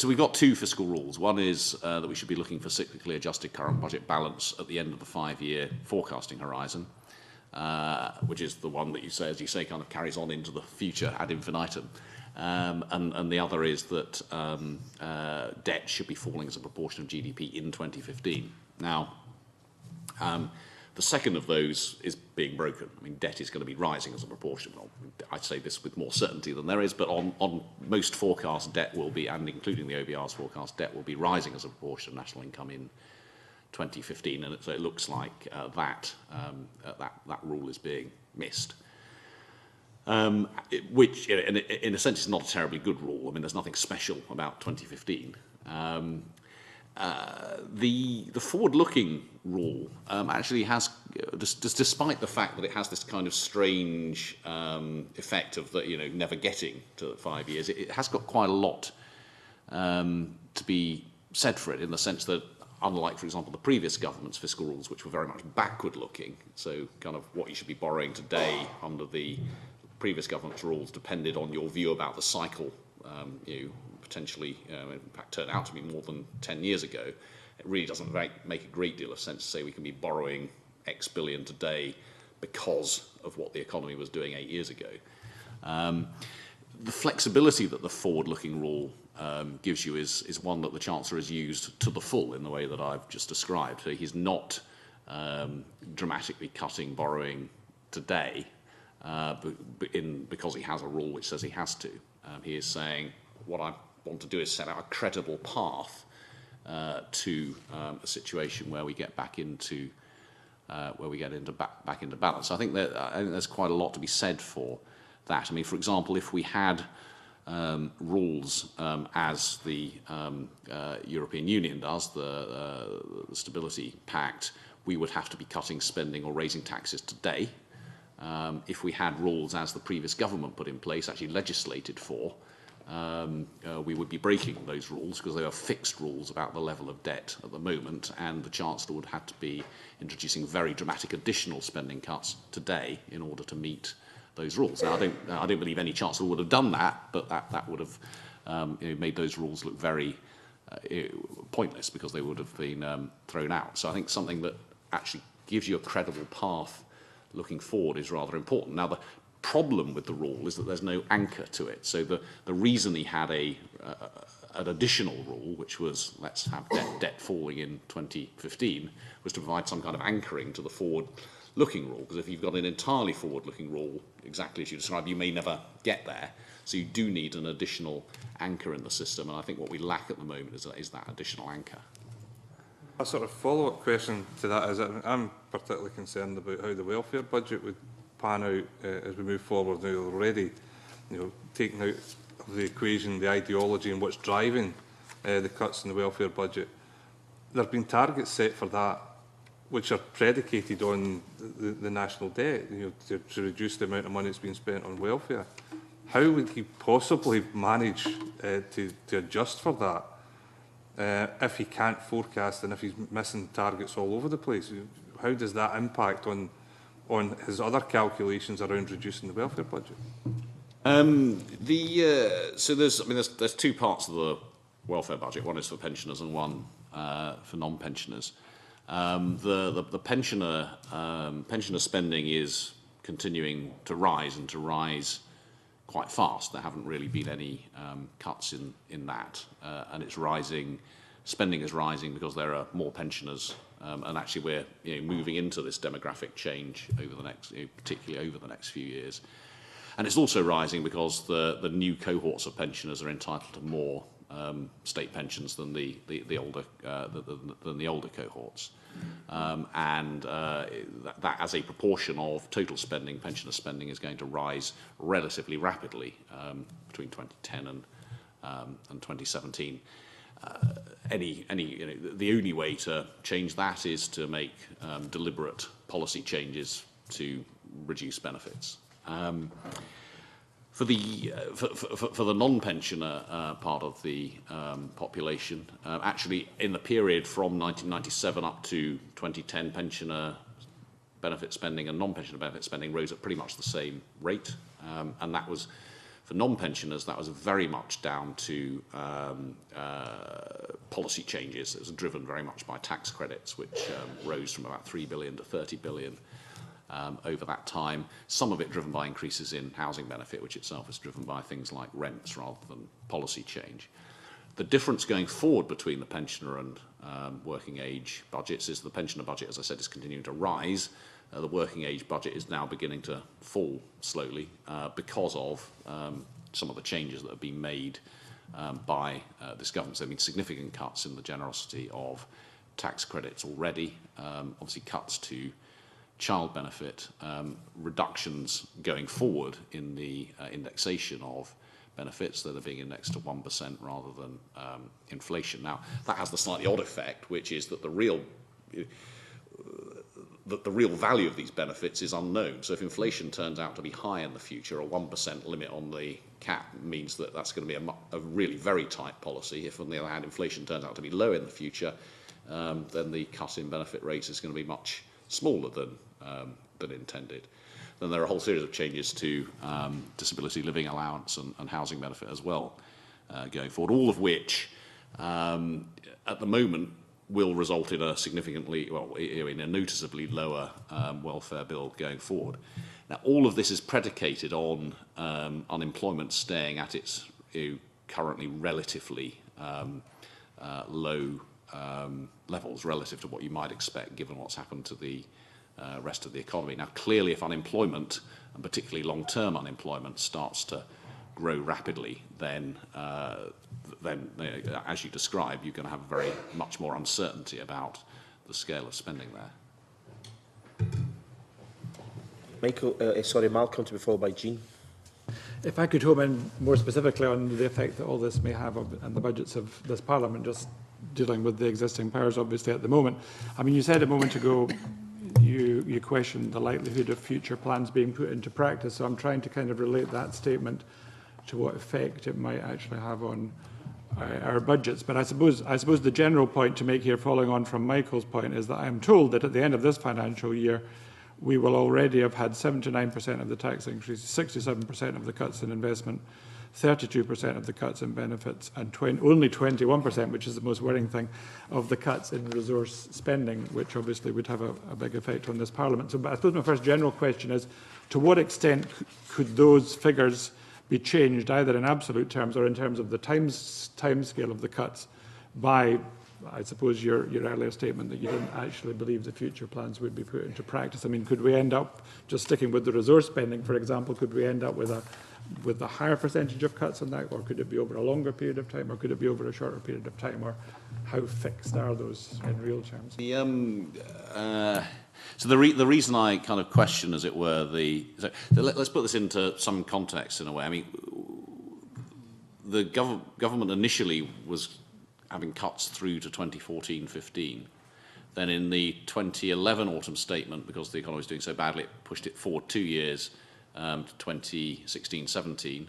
we've got two fiscal rules. One is that we should be looking for cyclically adjusted current budget balance at the end of the 5-year forecasting horizon, which is the one that you say, as you say, kind of carries on into the future ad infinitum. And the other is that debt should be falling as a proportion of GDP in 2015. Now, the second of those is being broken. I mean, debt is going to be rising as a proportion. Well, I'd say this with more certainty than there is, but on most forecasts, debt will be, and including the OBR's forecast, debt will be rising as a proportion of national income in 2015, and so it looks like that rule is being missed. Which, in a sense, is not a terribly good rule. I mean, there's nothing special about 2015. The forward-looking rule actually has, despite the fact that it has this kind of strange effect of never getting to 5 years, it has got quite a lot to be said for it, in the sense that, unlike, for example, the previous government's fiscal rules, which were very much backward-looking, so kind of what you should be borrowing today under the previous government's rules depended on your view about the cycle, potentially, in fact, turned out to be more than 10 years ago. It really doesn't make a great deal of sense to say we can be borrowing X billion today because of what the economy was doing 8 years ago. The flexibility that the forward-looking rule gives you is one that the Chancellor has used to the full in the way that I've just described. So he's not dramatically cutting borrowing today because he has a rule which says he has to. He is saying, what I want to do is set out a credible path to a situation where we get back into back into balance. I think there's quite a lot to be said for that. I mean, for example, if we had rules as the European Union does, the Stability Pact, we would have to be cutting spending or raising taxes today. If we had rules as the previous government put in place, actually legislated for, we would be breaking those rules because they are fixed rules about the level of debt at the moment, and the Chancellor would have to be introducing very dramatic additional spending cuts today in order to meet those rules. Now, I don't believe any Chancellor would have done that, but that would have made those rules look very pointless because they would have been thrown out. So I think something that actually gives you a credible path looking forward is rather important. Now, the problem with the rule is that there's no anchor to it. So the reason he had an additional rule, which was let's have debt falling in 2015, was to provide some kind of anchoring to the forward-looking rule. Because if you've got an entirely forward-looking rule, exactly as you described, you may never get there. So you do need an additional anchor in the system, and I think what we lack at the moment is that additional anchor. A sort of follow-up question to that is that I'm particularly concerned about how the welfare budget would pan out as we move forward now already. Taking out of the equation the ideology and what's driving the cuts in the welfare budget. There have been targets set for that which are predicated on the national debt, to reduce the amount of money that's being spent on welfare. How would he possibly manage to adjust for that if he can't forecast and if he's missing targets all over the place? How does that impact on his other calculations around reducing the welfare budget? So there's two parts of the welfare budget. One is for pensioners and one for non-pensioners. The pensioner spending is continuing to rise and to rise quite fast. There haven't really been any cuts in that, and it's rising. Spending is rising because there are more pensioners, and actually we're moving into this demographic change over the next, particularly over the next few years. And it's also rising because the new cohorts of pensioners are entitled to more state pensions than the older cohorts, and that as a proportion of total spending, pensioner spending is going to rise relatively rapidly between 2010 and 2017. The only way to change that is to make deliberate policy changes to reduce benefits. For the non-pensioner part of the population, actually in the period from 1997 up to 2010, pensioner benefit spending and non-pensioner benefit spending rose at pretty much the same rate, and that was, for non-pensioners, that was very much down to policy changes. It was driven very much by tax credits, which rose from about 3 billion to 30 billion. Over that time, some of it driven by increases in housing benefit, which itself is driven by things like rents rather than policy change. The difference going forward between the pensioner and working age budgets is the pensioner budget, as I said, is continuing to rise. The working age budget is now beginning to fall slowly because of some of the changes that have been made by this government. So there have been significant cuts in the generosity of tax credits already, obviously cuts to child benefit, reductions going forward in the indexation of benefits that are being indexed to 1% rather than inflation. Now, that has the slightly odd effect, which is that the real value of these benefits is unknown. So if inflation turns out to be high in the future, a 1% limit on the cap means that that's going to be a really very tight policy. If, on the other hand, inflation turns out to be low in the future, then the cut in benefit rates is going to be much smaller than intended. Then there are a whole series of changes to disability living allowance and housing benefit as well going forward, all of which at the moment will result in in a noticeably lower welfare bill going forward. Now, all of this is predicated on unemployment staying at its currently relatively low levels relative to what you might expect given what's happened to the rest of the economy. Now, clearly, if unemployment, and particularly long-term unemployment, starts to grow rapidly, then as you describe, you're going to have very much more uncertainty about the scale of spending there. Malcolm, to be followed by Jean. If I could home in more specifically on the effect that all this may have on the budgets of this Parliament, just dealing with the existing powers, obviously, at the moment. I mean, you said a moment ago you questioned the likelihood of future plans being put into practice, so I'm trying to kind of relate that statement to what effect it might actually have on our budgets. But I suppose the general point to make here, following on from Michael's point, is that I am told that at the end of this financial year, we will already have had 79% of the tax increase, 67% of the cuts in investment, 32% of the cuts in benefits, and only 21%, which is the most worrying thing, of the cuts in resource spending, which obviously would have a big effect on this Parliament. So, but I suppose my first general question is, to what extent could those figures be changed, either in absolute terms or in terms of the time scale of the cuts, by, I suppose, your earlier statement that you didn't actually believe the future plans would be put into practice? I mean, could we end up, just sticking with the resource spending, for example, could we end up with a higher percentage of cuts on that, or could it be over a longer period of time, or could it be over a shorter period of time, or how fixed are those in real terms? So the reason I kind of question, as it were, let's put this into some context in a way. I mean, the government initially was having cuts through to 2014-15. Then in the 2011 autumn statement, because the economy was doing so badly, it pushed it forward 2 years to 2016-17,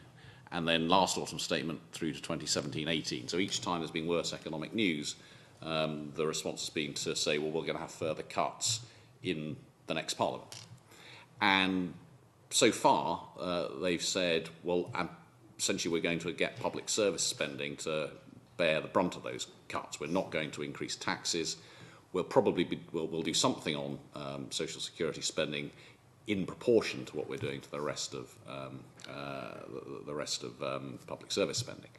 and then last autumn statement through to 2017-18. So each time there's been worse economic news, the response has been to say, well, we're going to have further cuts in the next Parliament. And so far, they've said, well, essentially we're going to get public service spending to bear the brunt of those cuts. We're not going to increase taxes. We'll probably we'll do something on social security spending in proportion to what we're doing to the rest of public service spending.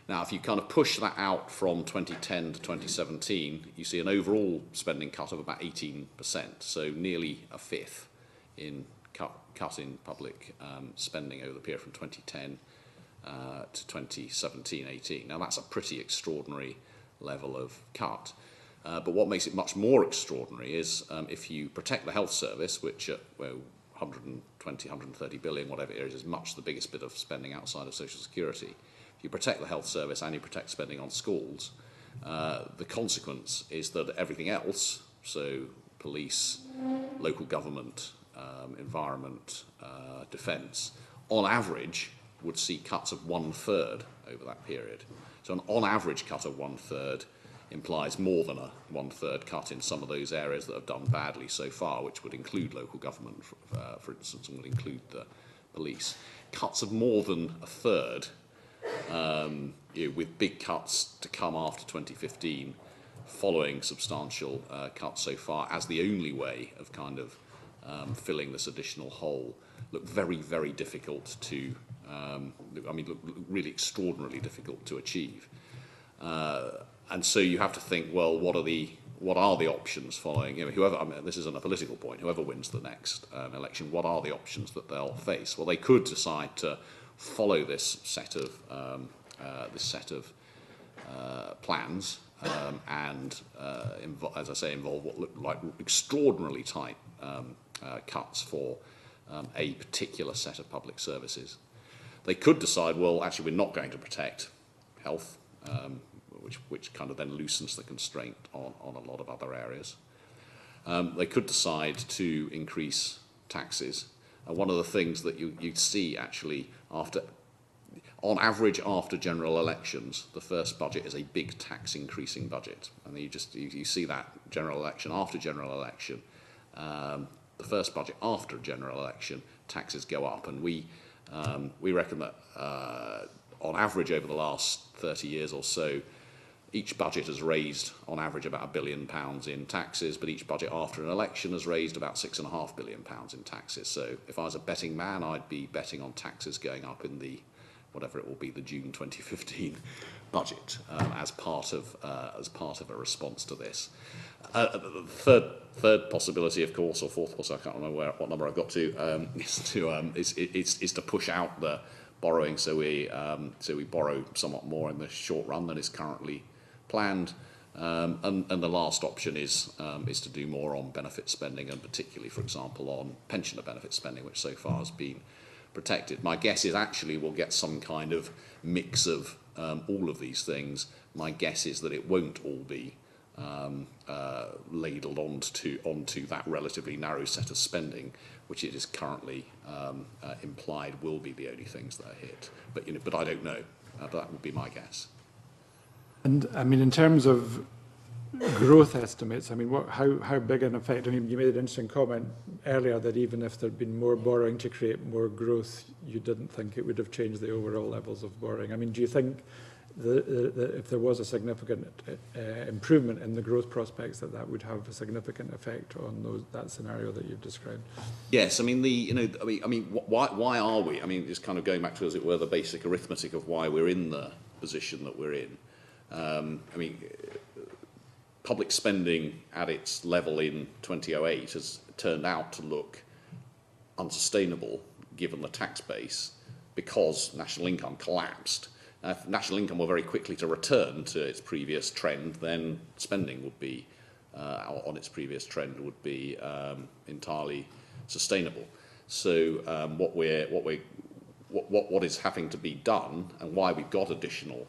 Now, if you kind of push that out from 2010 to 2017, you see an overall spending cut of about 18%, so nearly a fifth in cut in public spending over the period from 2010 to 2017-18. Now, that's a pretty extraordinary level of cut. But what makes it much more extraordinary is if you protect the health service, which at 120, 130 billion, whatever it is much the biggest bit of spending outside of social security. If you protect the health service and you protect spending on schools, the consequence is that everything else, so police, local government, environment, defence, on average would see cuts of 1/3 over that period. So an on average cut of 1/3 implies more than a 1/3 cut in some of those areas that have done badly so far, which would include local government, for instance, and would include the police. Cuts of more than a third, with big cuts to come after 2015, following substantial cuts so far, as the only way of kind of filling this additional hole, look very, very difficult to, look really extraordinarily difficult to achieve. And so you have to think, well, what are the options following? Whoever, this isn't a political point. Whoever wins the next election, what are the options that they'll face? Well, they could decide to follow this set of plans and, as I say, involve what look like extraordinarily tight cuts for a particular set of public services. They could decide, well, actually, we're not going to protect health. Which kind of then loosens the constraint on a lot of other areas. They could decide to increase taxes. And one of the things that you'd see actually on average after general elections, the first budget is a big tax increasing budget. And you see that general election after general election, the first budget after general election, taxes go up. And we reckon that on average over the last 30 years or so, each budget has raised, on average, about £1 billion in taxes, but each budget after an election has raised about £6.5 billion in taxes. So if I was a betting man, I'd be betting on taxes going up in the, whatever it will be, the June 2015 budget as part of a response to this. The third possibility, of course, or fourth possibility, I can't remember what number I've got to, is to push out the borrowing, so we borrow somewhat more in the short run than is currently planned, and the last option is to do more on benefit spending, and particularly, for example, on pensioner benefit spending, which so far has been protected. My guess is actually we'll get some kind of mix of all of these things, my guess is that it won't all be ladled onto that relatively narrow set of spending, which it is currently implied will be the only things that are hit. But I don't know. But that would be my guess. And I mean, in terms of growth estimates, I mean, how big an effect? I mean, you made an interesting comment earlier that even if there'd been more borrowing to create more growth, you didn't think it would have changed the overall levels of borrowing. I mean, do you think that if there was a significant improvement in the growth prospects, that would have a significant effect on that scenario that you've described? Yes, I mean why are we? I mean, it's kind of going back to, as it were, the basic arithmetic of why we're in the position that we're in. I mean, public spending at its level in 2008 has turned out to look unsustainable given the tax base because national income collapsed. If national income were very quickly to return to its previous trend, then spending would be on its previous trend would be entirely sustainable. So what is having to be done, and why we've got additional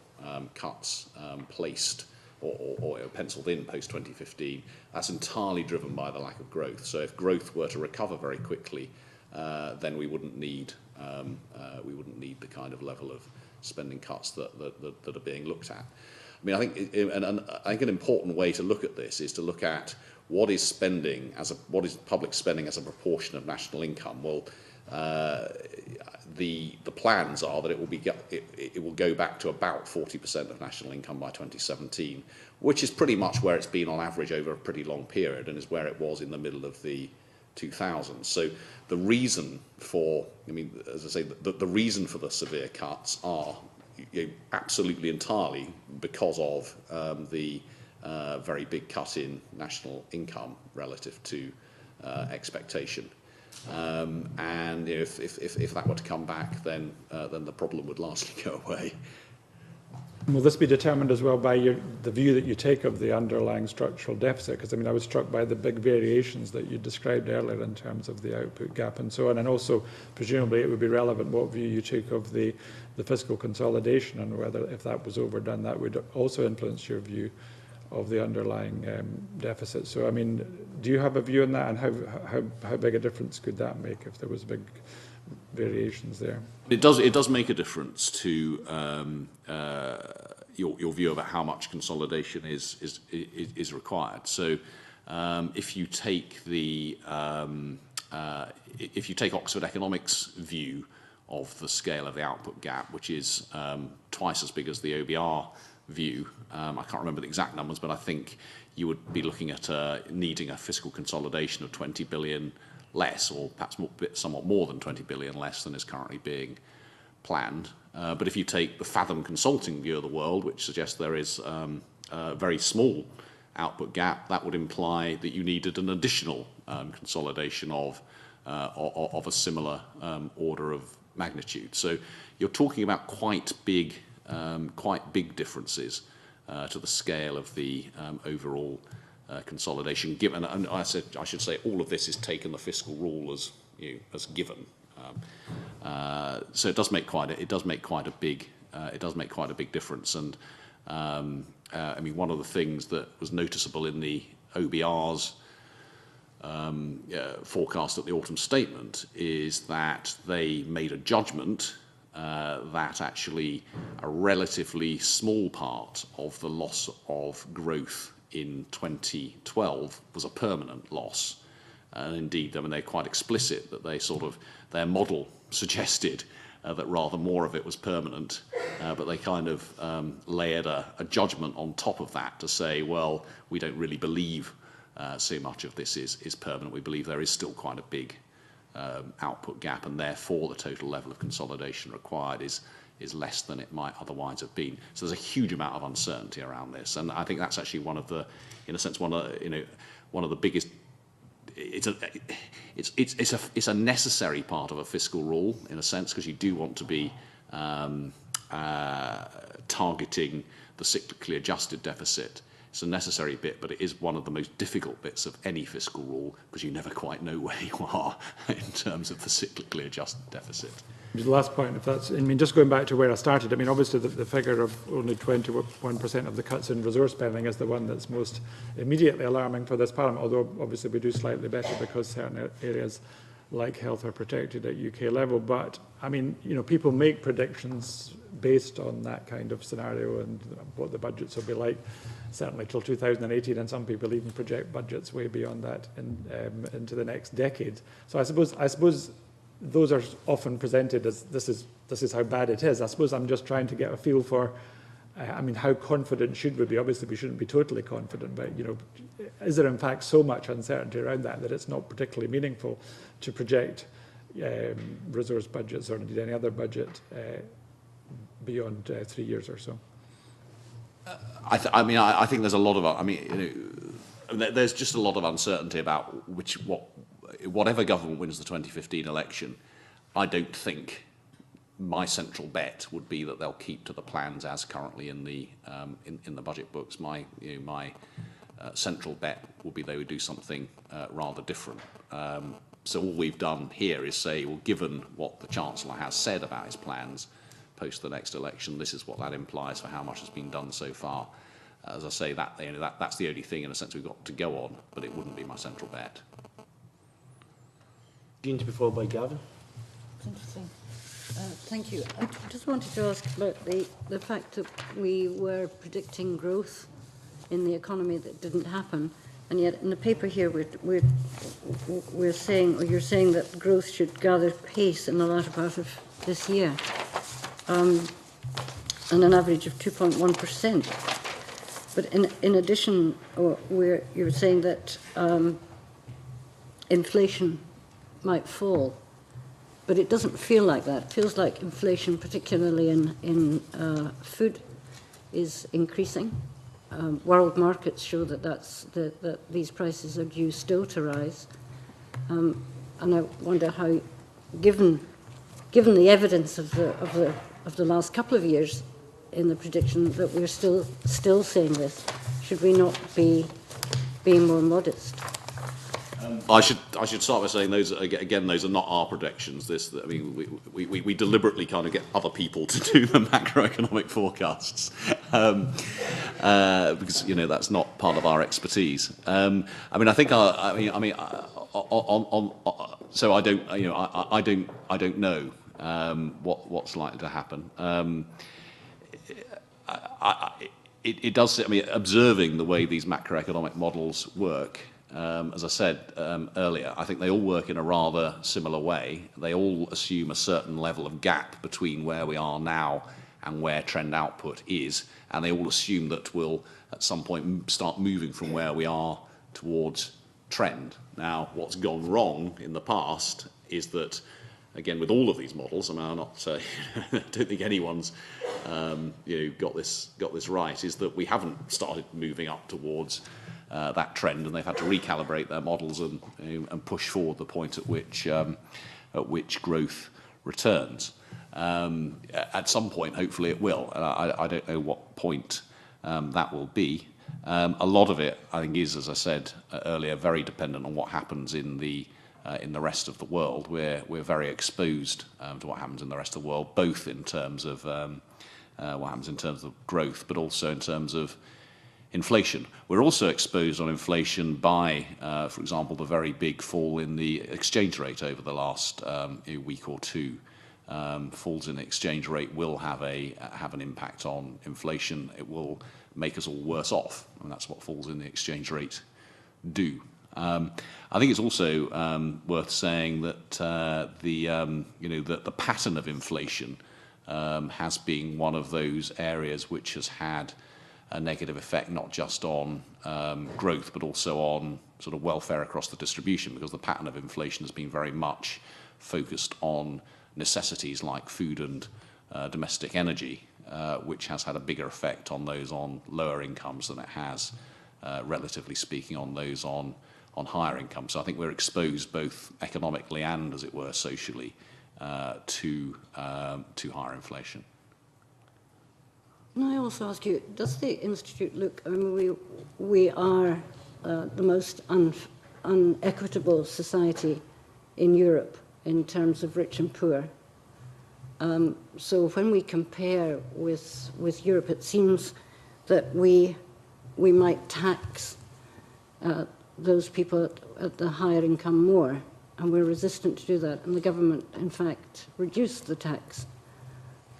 cuts placed or penciled in post 2015, that's entirely driven by the lack of growth. So if growth were to recover very quickly, then we wouldn't need the kind of level of spending cuts that are being looked at. I mean, I think an important way to look at this is to look at what is public spending as a proportion of national income. Well, the plans are that it will go back to about 40% of national income by 2017, which is pretty much where it's been on average over a pretty long period, and is where it was in the middle of the 2000s. So the reason for, as I say, the reason for the severe cuts are absolutely entirely because of the very big cut in national income relative to expectation. And if that were to come back, then the problem would largely go away. Will this be determined as well by the view that you take of the underlying structural deficit? Because, I mean, I was struck by the big variations that you described earlier in terms of the output gap and so on. And also, presumably, it would be relevant what view you took of the fiscal consolidation and whether, if that was overdone, that would also influence your view of the underlying deficit. So, I mean, do you have a view on that, and how big a difference could that make if there was big variations there? It does make a difference to your view about how much consolidation is required. So if you take Oxford Economics' view of the scale of the output gap, which is twice as big as the OBR view, I can't remember the exact numbers, but I think you would be looking at needing a fiscal consolidation of 20 billion less, or perhaps somewhat more than 20 billion less than is currently being planned. But if you take the Fathom Consulting view of the world, which suggests there is a very small output gap, that would imply that you needed an additional consolidation of a similar order of magnitude. So you're talking about quite big differences to the scale of the overall consolidation. Given, and I should say, all of this is taken the fiscal rule as given. So it does make quite a big difference. And I mean, one of the things that was noticeable in the OBR's forecast at the autumn statement is that they made a judgment that actually a relatively small part of the loss of growth in 2012 was a permanent loss. And indeed, I mean, they're quite explicit that their model suggested that rather more of it was permanent, but they kind of layered a judgment on top of that to say, well, we don't really believe so much of this is permanent. We believe there is still quite a big output gap, and therefore the total level of consolidation required is less than it might otherwise have been. So there's a huge amount of uncertainty around this, and I think that's actually one of the biggest. It's a necessary part of a fiscal rule in a sense, because you do want to be targeting the cyclically adjusted deficit. It's a necessary bit, but it is one of the most difficult bits of any fiscal rule, because you never quite know where you are in terms of the cyclically adjusted deficit. The last point, if that's, I mean, just going back to where I started, I mean, obviously the figure of only 21% of the cuts in resource spending is the one that's most immediately alarming for this Parliament, although obviously we do slightly better because certain areas like health are protected at UK level. But, I mean, you know, people make predictions based on that kind of scenario and what the budgets will be like, certainly till 2018, and some people even project budgets way beyond that into the next decade. So I suppose those are often presented as this is how bad it is. I suppose I'm just trying to get a feel for, I mean, how confident should we be? Obviously, we shouldn't be totally confident, but, you know, is there in fact so much uncertainty around that it's not particularly meaningful to project resource budgets or indeed any other budget beyond 3 years or so? I think there's a lot of, you know, there's just a lot of uncertainty about whatever government wins the 2015 election. I don't think my central bet would be that they'll keep to the plans as currently in the budget books. My central bet would be they would do something rather different. So all we've done here is say, well, given what the Chancellor has said about his plans post the next election, this is what that implies for how much has been done so far. As I say, that's the only thing in a sense we've got to go on, but it wouldn't be my central bet. Dean, to be followed by Gavin. Interesting. Thank you. I just wanted to ask about the fact that we were predicting growth in the economy that didn't happen, and yet in the paper here we're saying, or you're saying, that growth should gather pace in the latter part of this year, and an average of 2.1%. But in addition, you're saying that inflation might fall, but it doesn't feel like that. It feels like inflation, particularly in food, is increasing. World markets show that these prices are due still to rise, and I wonder how, given the evidence of the last couple of years in the prediction that we're still saying this, should we not be being more modest? I should start by saying those are not our predictions. We deliberately kind of get other people to do the macroeconomic forecasts because, you know, that's not part of our expertise. So I don't know what's likely to happen. It does. Observing the way these macroeconomic models work. As I said earlier, I think they all work in a rather similar way. They all assume a certain level of gap between where we are now and where trend output is, and they all assume that we'll at some point start moving from where we are towards trend. Now, what's gone wrong in the past is that, again, with all of these models, I don't think anyone's got this right, is that we haven't started moving up towards that trend, and they've had to recalibrate their models and push forward the point at which growth returns. At some point, hopefully, it will. And I don't know what point that will be. A lot of it, I think, is, as I said earlier, very dependent on what happens in the rest of the world. We're very exposed to what happens in the rest of the world, both in terms of what happens in terms of growth, but also in terms of inflation. We're also exposed on inflation by, for example, the very big fall in the exchange rate over the last week or two. Falls in the exchange rate will have an impact on inflation. It will make us all worse off, and that's what falls in the exchange rate do. I think it's also worth saying that the pattern of inflation has been one of those areas which has had a negative effect not just on growth but also on sort of welfare across the distribution, because the pattern of inflation has been very much focused on necessities like food and domestic energy, which has had a bigger effect on those on lower incomes than it has, relatively speaking, on those on higher incomes. So I think we're exposed both economically and, as it were, socially to higher inflation. Can I also ask you, does the Institute look, I mean, we are the most unequitable society in Europe in terms of rich and poor. So when we compare with Europe, it seems that we might tax those people at the higher income more, and we're resistant to do that. And the government, in fact, reduced the tax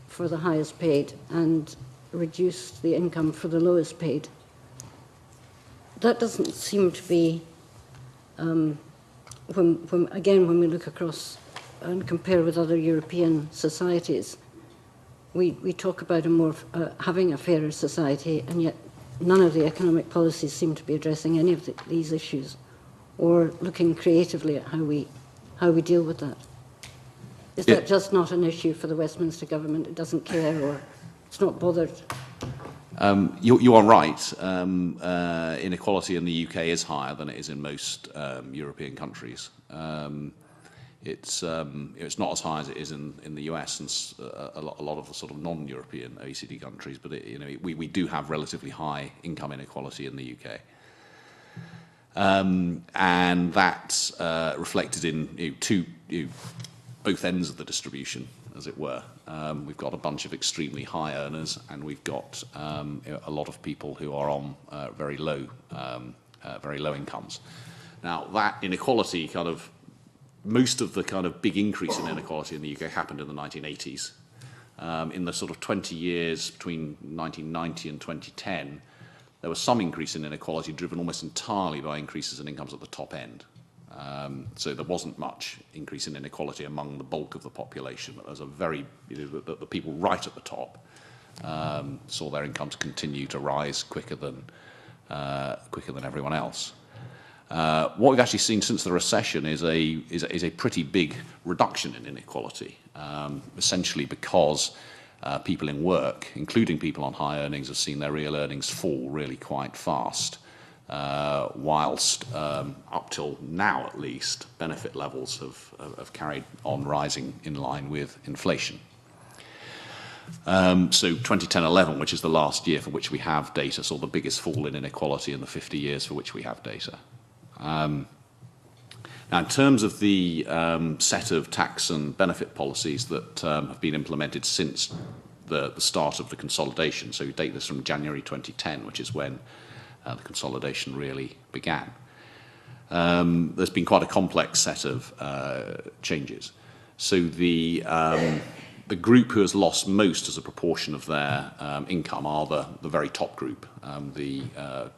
for the highest paid and reduced the income for the lowest paid. That doesn't seem to be, when we look across and compare with other European societies, we talk about having a fairer society, and yet none of the economic policies seem to be addressing any of these issues or looking creatively at how we deal with that. Is that just not an issue for the Westminster government? It doesn't care, or it's not bothered? You are right. Inequality in the UK is higher than it is in most European countries. It's not as high as it is in the US and a lot of the sort of non-European OECD countries, but we do have relatively high income inequality in the UK. And that's reflected in both ends of the distribution, as it were. We've got a bunch of extremely high earners, and we've got a lot of people who are on very low incomes. Now, that inequality most of the kind of big increase in inequality in the UK happened in the 1980s. In the sort of 20 years between 1990 and 2010, there was some increase in inequality driven almost entirely by increases in incomes at the top end. So there wasn't much increase in inequality among the bulk of the population, but there was a very, the people right at the top saw their incomes continue to rise quicker than everyone else. What we've actually seen since the recession is a pretty big reduction in inequality, essentially because people in work, including people on high earnings, have seen their real earnings fall really quite fast, whilst up till now at least, benefit levels have carried on rising in line with inflation. So 2010-11, which is the last year for which we have data, saw the biggest fall in inequality in the 50 years for which we have data. Now, in terms of the set of tax and benefit policies that have been implemented since the start of the consolidation, so we date this from January 2010, which is when the consolidation really began, there's been quite a complex set of changes. So the group who has lost most as a proportion of their income are the very top group, the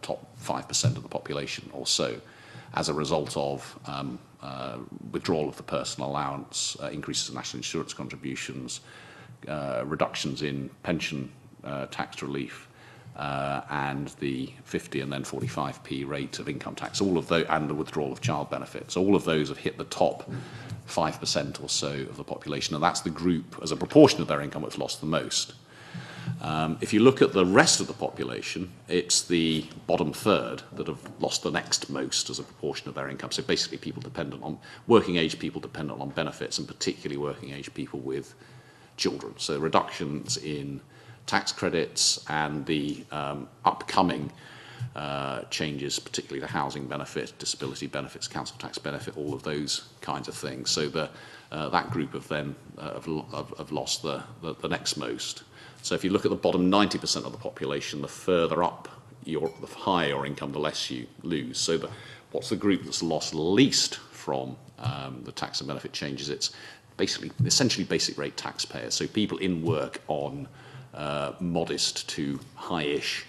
top 5% of the population or so, as a result of withdrawal of the personal allowance, increases in national insurance contributions, reductions in pension tax relief, and the 50 and then 45p rate of income tax, all of those, and the withdrawal of child benefits. All of those have hit the top 5% or so of the population, and that's the group, as a proportion of their income, that's lost the most. If you look at the rest of the population, it's the bottom third that have lost the next most as a proportion of their income. So basically people dependent on, working age people dependent on benefits, and particularly working age people with children. So reductions in tax credits and the upcoming changes, particularly the housing benefit, disability benefits, council tax benefit, all of those kinds of things. So that group have then have lost the next most. So if you look at the bottom 90% of the population, the further up, the higher your income, the less you lose. So what's the group that's lost least from the tax and benefit changes? It's essentially basic rate taxpayers. So people in work on modest to high-ish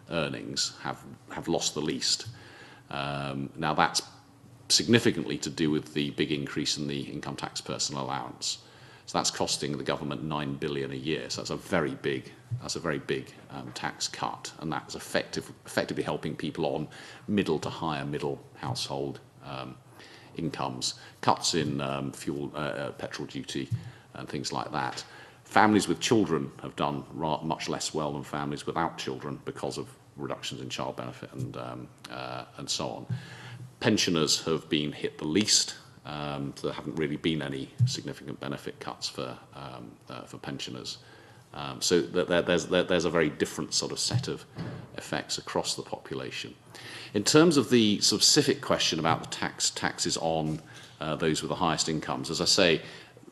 earnings have lost the least. Now that's significantly to do with the big increase in the income tax personal allowance. So that's costing the government $9 billion a year. So that's a very big tax cut, and that's effectively helping people on middle to higher middle household incomes. Cuts in fuel, petrol duty, and things like that. Families with children have done much less well than families without children because of reductions in child benefit and so on. Pensioners have been hit the least. There haven't really been any significant benefit cuts for pensioners. So there's a very different sort of set of effects across the population. In terms of the specific question about the taxes on those with the highest incomes, as I say,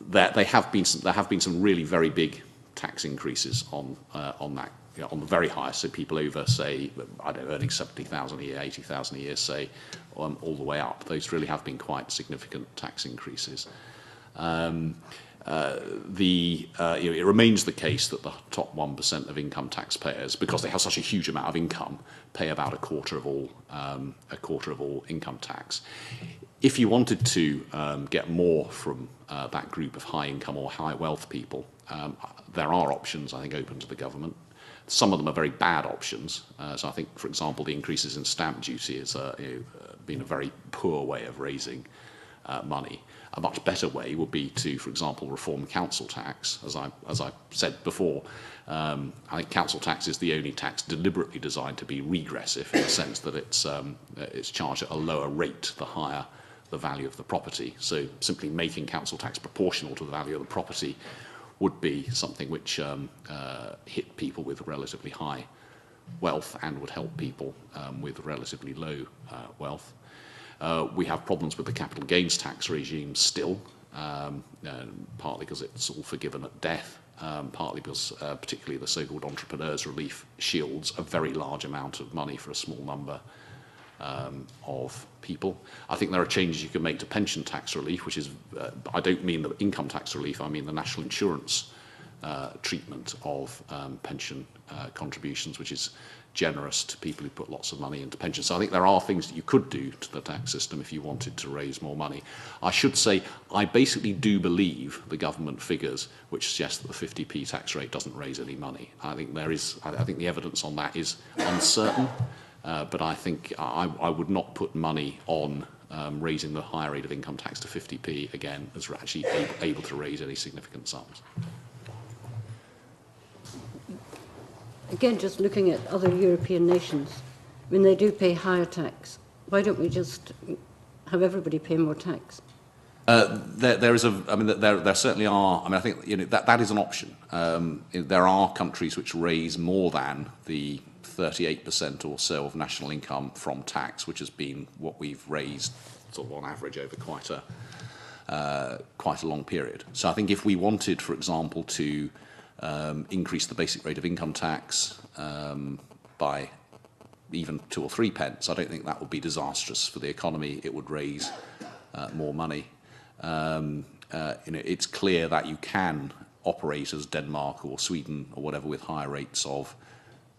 there have been some really very big tax increases on that, you know, on the very highest. So people over, say, I don't know, earning 70,000 a year, 80,000 a year, say, all the way up. Those really have been quite significant tax increases. It remains the case that the top 1% of income taxpayers, because they have such a huge amount of income, pay about a quarter of all income tax. If you wanted to get more from that group of high income or high wealth people, there are options, I think, open to the government. Some of them are very bad options. So I think, for example, the increases in stamp duty has been a very poor way of raising money. A much better way would be to, for example, reform council tax. As I said before, I think council tax is the only tax deliberately designed to be regressive, in the sense that it's charged at a lower rate the higher the value of the property. So simply making council tax proportional to the value of the property would be something which hit people with relatively high wealth and would help people with relatively low wealth. We have problems with the capital gains tax regime still, partly because it's all forgiven at death, partly because particularly the so-called entrepreneurs relief shields a very large amount of money for a small number of people. I think there are changes you can make to pension tax relief, which is, I don't mean the income tax relief, I mean the national insurance treatment of pension contributions, which is generous to people who put lots of money into pensions. So I think there are things that you could do to the tax system if you wanted to raise more money. I should say, I basically do believe the government figures which suggest that the 50p tax rate doesn't raise any money. I think the evidence on that is uncertain, but I think I would not put money on raising the higher rate of income tax to 50p again as we're actually able to raise any significant sums. Again, just looking at other European nations, I mean, they do pay higher tax. Why don't we just have everybody pay more tax? There certainly are. I mean, I think, you know, that is an option. There are countries which raise more than the 38% or so of national income from tax, which has been what we've raised sort of on average over quite a long period. So I think if we wanted, for example, to increase the basic rate of income tax by even 2 or 3 pence, I don't think that would be disastrous for the economy. It would raise more money. It's clear that you can operate as Denmark or Sweden or whatever with higher rates of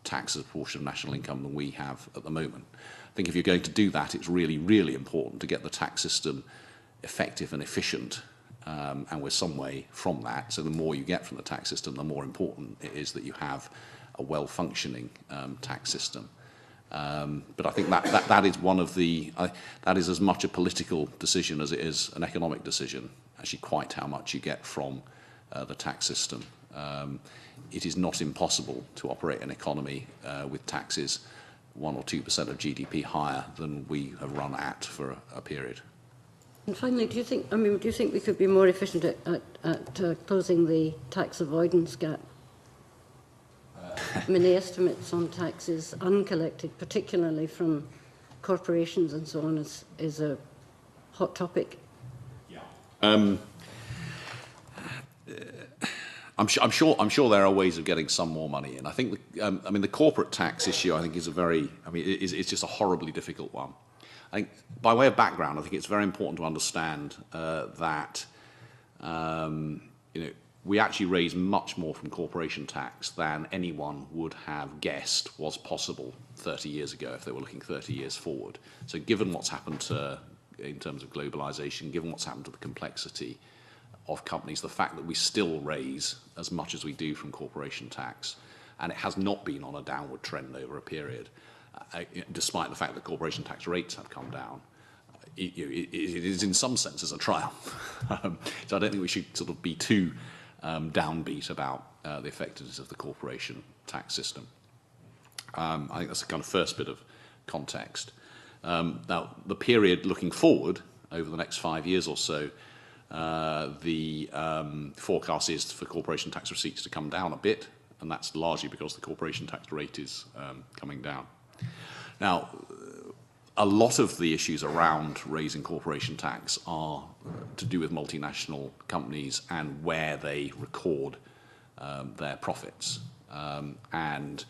tax as a proportion of national income than we have at the moment. I think if you're going to do that, it's really, really important to get the tax system effective and efficient. And we're some way from that. So the more you get from the tax system, the more important it is that you have a well-functioning tax system. But I think that is one of the that is as much a political decision as it is an economic decision. Actually, quite how much you get from the tax system. It is not impossible to operate an economy with taxes 1 or 2% of GDP higher than we have run at for a period. And finally, do you think we could be more efficient at closing the tax avoidance gap? I mean, the estimates on taxes uncollected, particularly from corporations and so on, is a hot topic. Yeah. I'm sure there are ways of getting some more money in. I think the corporate tax issue, I think, is it's just a horribly difficult one. I think, by way of background, I think it's very important to understand that we actually raise much more from corporation tax than anyone would have guessed was possible 30 years ago if they were looking 30 years forward. So given what's happened in terms of globalization, given what's happened to the complexity of companies, the fact that we still raise as much as we do from corporation tax, and it has not been on a downward trend over a period, despite the fact that corporation tax rates have come down, it is in some senses a triumph. So I don't think we should sort of be too downbeat about the effectiveness of the corporation tax system. I think that's the kind of first bit of context. Now, the period looking forward over the next 5 years or so, the forecast is for corporation tax receipts to come down a bit, and that's largely because the corporation tax rate is coming down. Now, a lot of the issues around raising corporation tax are to do with multinational companies and where they record their profits. And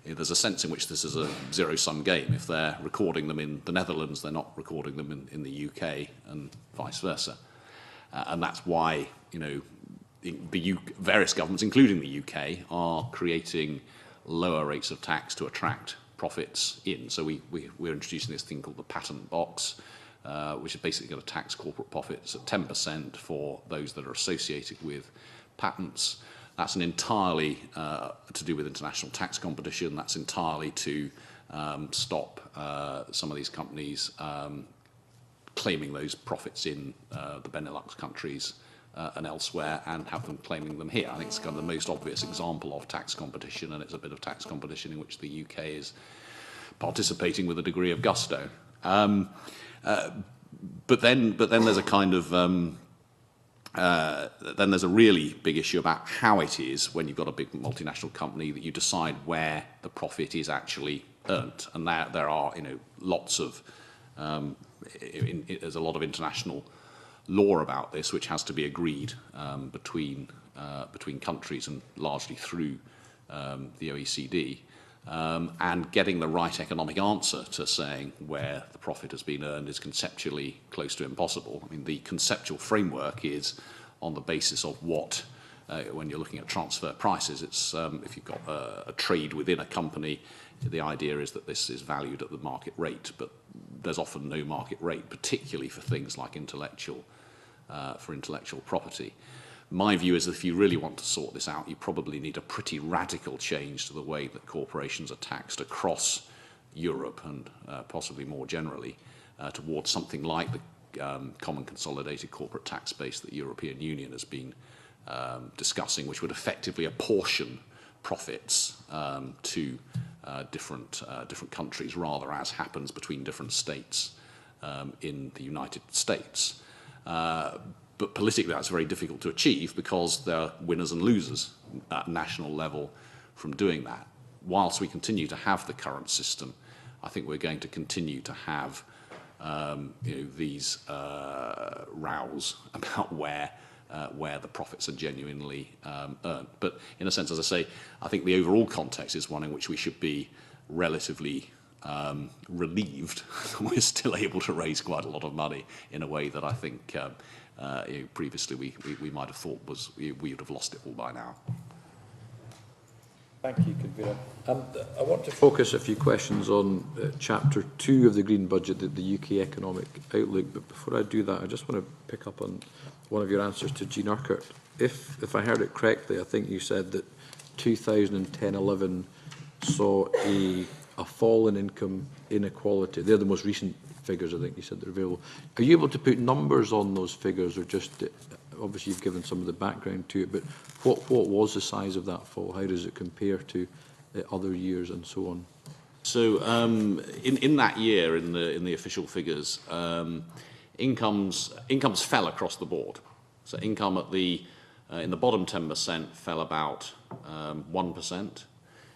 there's a sense in which this is a zero-sum game. If they're recording them in the Netherlands, they're not recording them in the UK, and vice versa. And that's why, various governments, including the UK, are creating lower rates of tax to attract profits in. So we're introducing this thing called the patent box, which is basically going to tax corporate profits at 10% for those that are associated with patents. That's an entirely to do with international tax competition. That's entirely to stop some of these companies claiming those profits in the Benelux countries and elsewhere, and have them claiming them here. I think it's kind of the most obvious example of tax competition, and it's a bit of tax competition in which the UK is participating with a degree of gusto. But then there's a kind of then there's a really big issue about how it is when you've got a big multinational company that you decide where the profit is actually earned, and there are lots of there's a lot of international law about this, which has to be agreed between countries and largely through the OECD. And getting the right economic answer to saying where the profit has been earned is conceptually close to impossible. I mean, the conceptual framework is on the basis of what, when you're looking at transfer prices, it's if you've got a trade within a company, the idea is that this is valued at the market rate, but there's often no market rate, particularly for things like intellectual property. My view is that if you really want to sort this out, you probably need a pretty radical change to the way that corporations are taxed across Europe and possibly more generally towards something like the common consolidated corporate tax base that the European Union has been discussing, which would effectively apportion profits to different countries, rather as happens between different states in the United States. But politically that's very difficult to achieve because there are winners and losers at national level from doing that. Whilst we continue to have the current system, I think we're going to continue to have these rows about where the profits are genuinely earned. But in a sense, as I say, I think the overall context is one in which we should be relatively relieved we're still able to raise quite a lot of money in a way that I think previously we might have thought we would have lost it all by now. Thank you, Convener. I want to focus a few questions on Chapter 2 of the Green Budget, the UK Economic Outlook. But before I do that, I just want to pick up on one of your answers to Jean Urquhart. If I heard it correctly, I think you said that 2010-11 saw a fall in income inequality. They're the most recent figures, I think you said, they're available. Are you able to put numbers on those figures, or just, obviously you've given some of the background to it, but what was the size of that fall? How does it compare to other years and so on? So in that year, in the official figures, incomes fell across the board. So income at in the bottom 10% fell about 1%.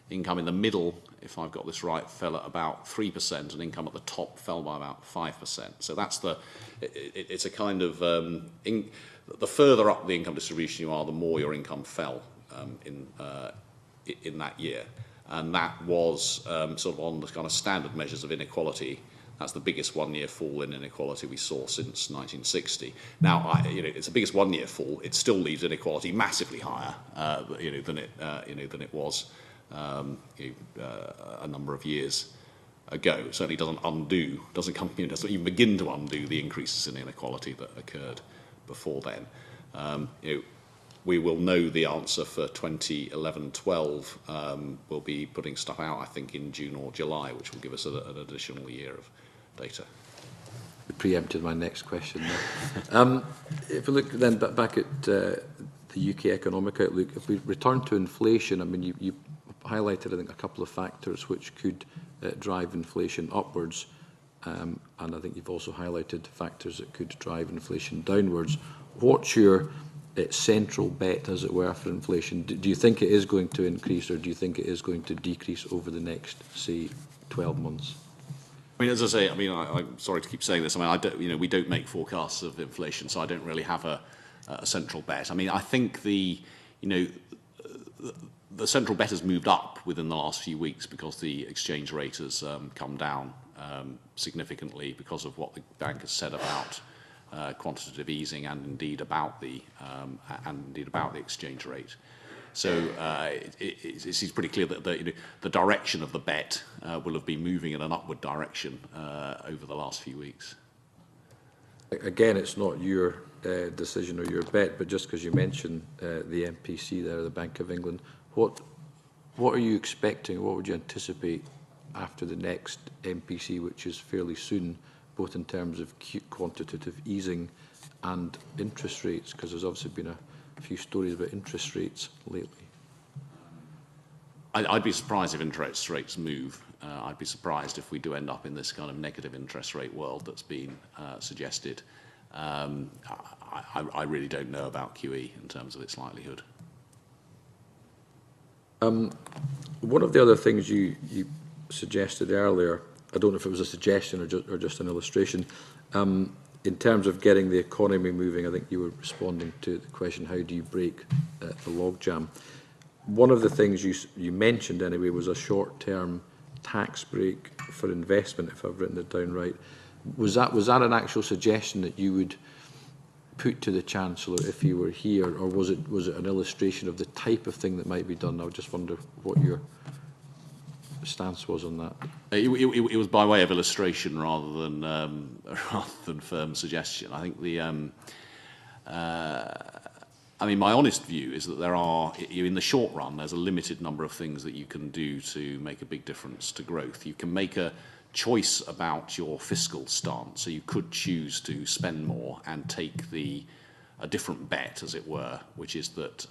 Income in the middle, if I've got this right, fell at about 3%, and income at the top fell by about 5%. So that's it's a kind of, the further up the income distribution you are, the more your income fell in that year. And that was sort of on the kind of standard measures of inequality. That's the biggest one-year fall in inequality we saw since 1960. Now, it's the biggest one-year fall. It still leaves inequality massively higher than it was a number of years ago. It certainly doesn't even begin to undo the increases in inequality that occurred before then. We will know the answer for 2011-12. We'll be putting stuff out, I think, in June or July, which will give us an additional year of data. You preempted my next question there. If we look then back at the UK economic outlook, if we return to inflation, I mean, you highlighted, I think, a couple of factors which could drive inflation upwards, and I think you've also highlighted factors that could drive inflation downwards. What's your central bet, as it were, for inflation? Do you think it is going to increase, or do you think it is going to decrease over the next, say, 12 months? I mean, as I say, I mean, I'm sorry to keep saying this. I mean, I don't, we don't make forecasts of inflation, so I don't really have a central bet. I mean, I think the central bet has moved up within the last few weeks because the exchange rate has come down significantly because of what the bank has said about quantitative easing and indeed about the exchange rate. So it seems pretty clear that the direction of the bet will have been moving in an upward direction over the last few weeks. Again, it's not your decision or your bet, but just because you mentioned the MPC there, the Bank of England, what are you expecting? What would you anticipate after the next MPC, which is fairly soon, both in terms of quantitative easing and interest rates? Because there's obviously been a few stories about interest rates lately. I'd be surprised if interest rates move. I'd be surprised if we do end up in this kind of negative interest rate world that's been suggested. I really don't know about QE in terms of its likelihood. One of the other things you suggested earlier, I don't know if it was a suggestion or just an illustration, in terms of getting the economy moving. I think you were responding to the question, how do you break the logjam? One of the things you mentioned anyway was a short-term tax break for investment, if I've written it down right. Was that an actual suggestion that you would put to the Chancellor if you were here, or was it an illustration of the type of thing that might be done? I would just wonder what your stance was on that. It was by way of illustration rather than firm suggestion. I think I mean, my honest view is that there are, in the short run, there's a limited number of things that you can do to make a big difference to growth. You can make a choice about your fiscal stance, so you could choose to spend more and take a different bet, as it were, which is that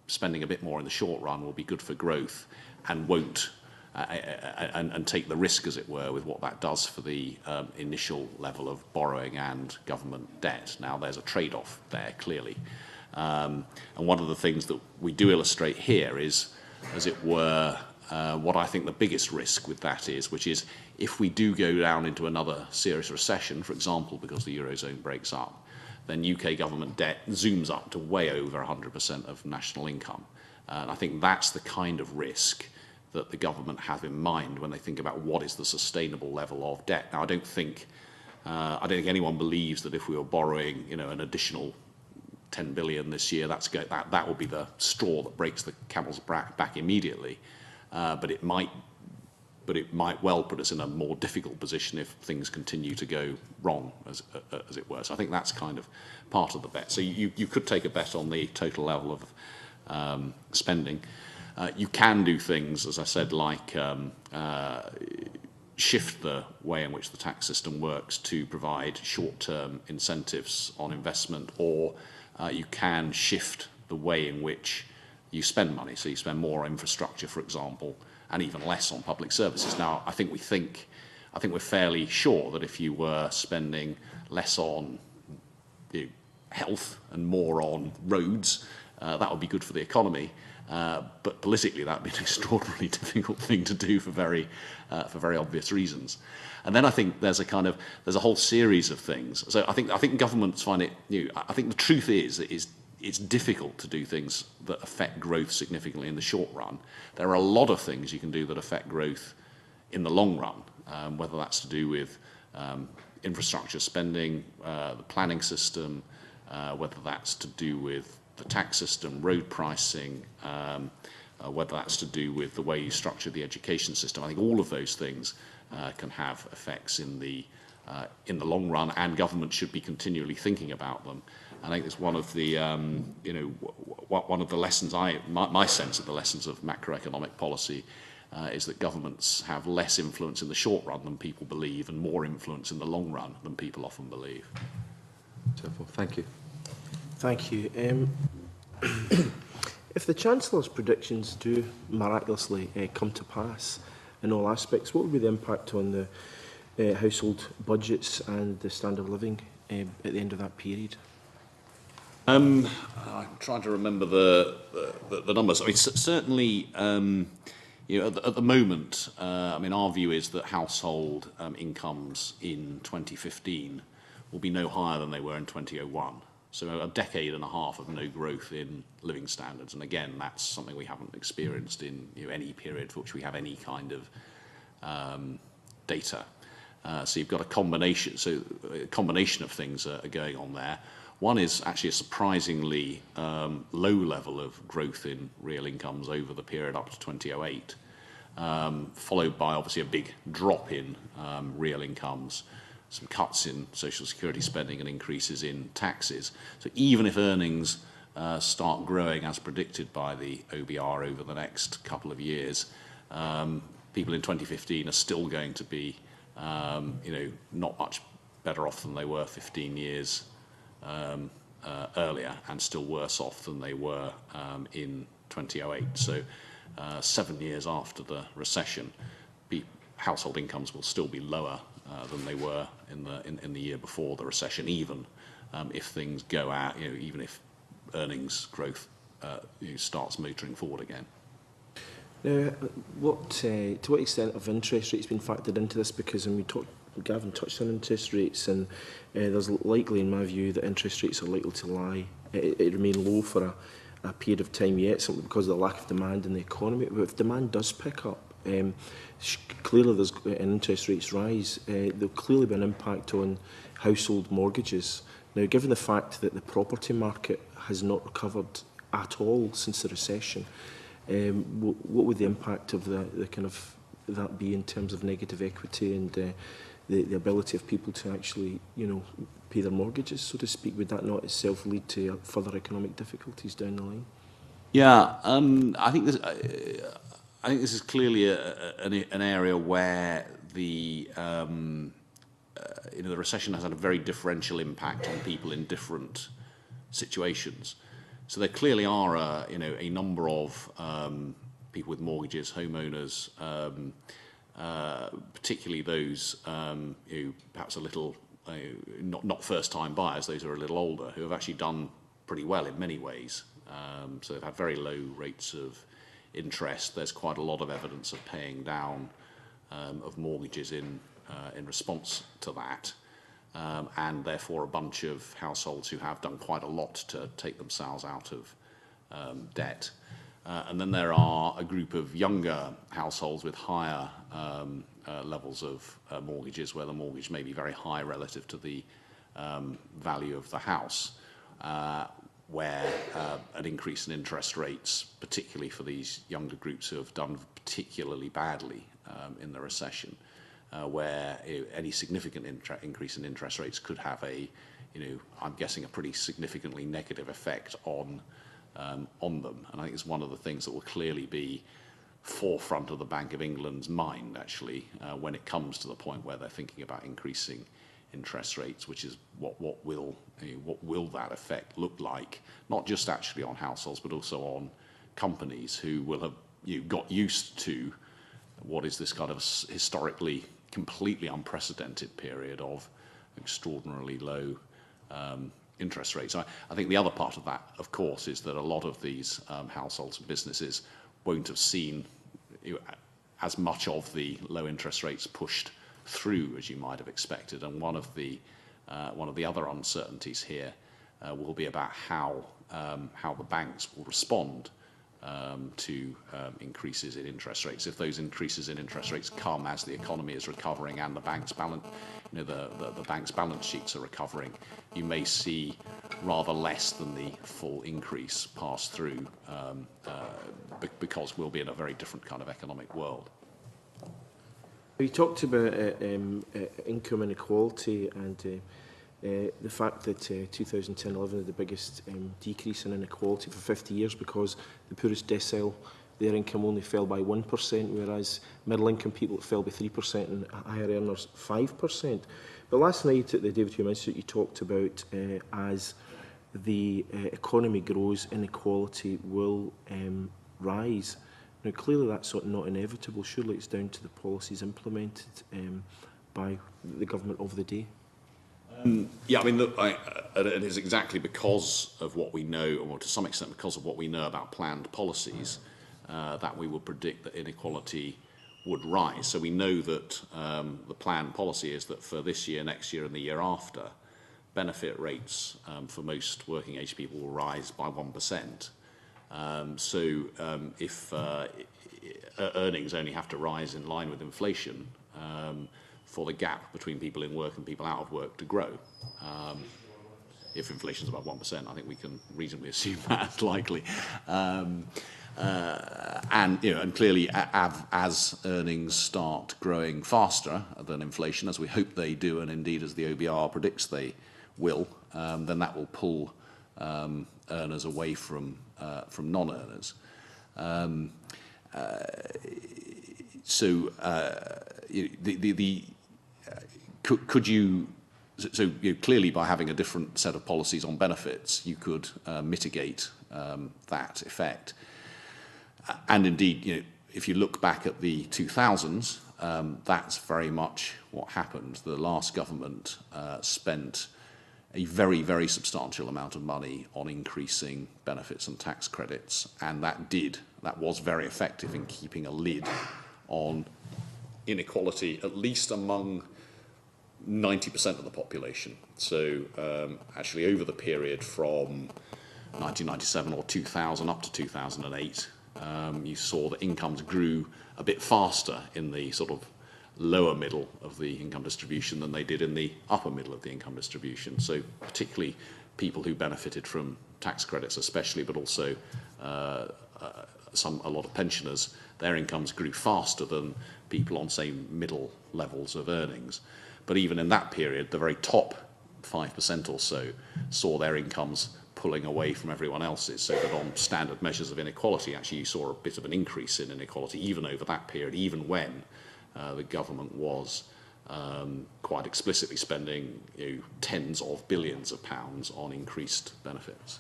spending a bit more in the short run will be good for growth and won't and take the risk, as it were, with what that does for the initial level of borrowing and government debt. Now, there's a trade-off there, clearly. And one of the things that we do illustrate here is, as it were, what I think the biggest risk with that is, which is if we do go down into another serious recession, for example, because the Eurozone breaks up, then UK government debt zooms up to way over 100% of national income. And I think that's the kind of risk that the government have in mind when they think about what is the sustainable level of debt. Now, I don't think anyone believes that if we were borrowing, an additional 10 billion this year, that will be the straw that breaks the camel's back immediately. But it might well put us in a more difficult position if things continue to go wrong, as it were. So I think that's kind of part of the bet. So you could take a bet on the total level of spending. You can do things, as I said, like shift the way in which the tax system works to provide short-term incentives on investment, or you can shift the way in which you spend money. So you spend more on infrastructure, for example, and even less on public services. Now, I think we're fairly sure that if you were spending less on health and more on roads, that would be good for the economy. But politically, that would be an extraordinarily difficult thing to do for very obvious reasons. And then I think there's a whole series of things. So I think governments find it. I think the truth is that it's difficult to do things that affect growth significantly in the short run. There are a lot of things you can do that affect growth in the long run, whether that's to do with infrastructure spending, the planning system, whether that's to do with the tax system, road pricing, whether that's to do with the way you structure the education system. I think all of those things can have effects in the long run, and government should be continually thinking about them. I think it's one of the one of the lessons my sense of the lessons of macroeconomic policy is that governments have less influence in the short run than people believe, and more influence in the long run than people often believe. Thank you. Thank you. If the Chancellor's predictions do miraculously come to pass in all aspects, what would be the impact on the household budgets and the standard of living at the end of that period? I'm trying to remember the numbers. I mean, certainly, at the moment, I mean, our view is that household incomes in 2015 will be no higher than they were in 2001. So a decade and a half of no growth in living standards. And again, that's something we haven't experienced in any period for which we have any kind of data. So you've got a combination of things are going on there. One is actually a surprisingly low level of growth in real incomes over the period up to 2008, followed by obviously a big drop in real incomes, some cuts in social security spending and increases in taxes. So even if earnings start growing as predicted by the OBR over the next couple of years, people in 2015 are still going to be not much better off than they were 15 years earlier, and still worse off than they were in 2008. So 7 years after the recession, household incomes will still be lower than they were in the year before the recession, even if things go out, even if earnings growth starts motoring forward again. Now, to what extent have interest rates been factored into this? Because Gavin touched on interest rates, and there's likely, in my view, that interest rates are likely to remain low for a period of time yet, simply because of the lack of demand in the economy. But if demand does pick up, clearly and interest rates rise, there'll clearly be an impact on household mortgages. Now, given the fact that the property market has not recovered at all since the recession, what would the impact of that be in terms of negative equity and the ability of people to actually, pay their mortgages, so to speak? Would that not itself lead to further economic difficulties down the line? Yeah, I think this is clearly an area where the recession has had a very differential impact on people in different situations. So there clearly are a number of people with mortgages, homeowners, particularly those who perhaps a little not first-time buyers, those who are a little older, who have actually done pretty well in many ways. So they've had very low rates of interest. There's quite a lot of evidence of paying down of mortgages in response to that, and therefore a bunch of households who have done quite a lot to take themselves out of debt. And then there are a group of younger households with higher levels of mortgages, where the mortgage may be very high relative to the value of the house, where an increase in interest rates, particularly for these younger groups who have done particularly badly in the recession, where any significant increase in interest rates could have I'm guessing a pretty significantly negative effect on them. And I think it's one of the things that will clearly be forefront of the Bank of England's mind, actually, when it comes to the point where they're thinking about increasing interest rates, which is what will that effect look like, not just actually on households, but also on companies who will have got used to what is this kind of historically completely unprecedented period of extraordinarily low interest rates. I think the other part of that, of course, is that a lot of these households and businesses won't have seen as much of the low interest rates pushed through as you might have expected. And one of the other uncertainties here will be about how the banks will respond to increases in interest rates. If those increases in interest rates come as the economy is recovering and the bank's balance sheets are recovering, you may see rather less than the full increase pass through, because we'll be in a very different kind of economic world. You talked about income inequality and the fact that 2010-11 had the biggest decrease in inequality for 50 years, because the poorest decile, their income only fell by 1%, whereas middle-income people, it fell by 3% and higher earners 5%. But last night at the David Hume Institute, you talked about as the economy grows, inequality will rise. Now, clearly that's not inevitable. Surely it's down to the policies implemented by the government of the day. Yeah, I mean, look, it is exactly because of what we know, or to some extent because of what we know about planned policies, that we would predict that inequality would rise. So we know that the planned policy is that for this year, next year and the year after, benefit rates for most working age people will rise by 1%. If earnings only have to rise in line with inflation for the gap between people in work and people out of work to grow. If inflation is above 1%, I think we can reasonably assume that's likely. And clearly, as earnings start growing faster than inflation, as we hope they do, and indeed as the OBR predicts they will, then that will pull earners away from non-earners. Clearly, by having a different set of policies on benefits, you could mitigate that effect. And indeed, if you look back at the 2000s, that's very much what happened. The last government spent a very, very substantial amount of money on increasing benefits and tax credits, and that was very effective in keeping a lid on inequality, at least among 90% of the population. So actually over the period from 1997 or 2000 up to 2008, you saw that incomes grew a bit faster in the sort of lower middle of the income distribution than they did in the upper middle of the income distribution. So particularly people who benefited from tax credits especially, but also a lot of pensioners, their incomes grew faster than people on, say, middle levels of earnings. But even in that period, the very top 5% or so saw their incomes pulling away from everyone else's, so that on standard measures of inequality, actually you saw a bit of an increase in inequality even over that period, even when the government was quite explicitly spending tens of billions of pounds on increased benefits.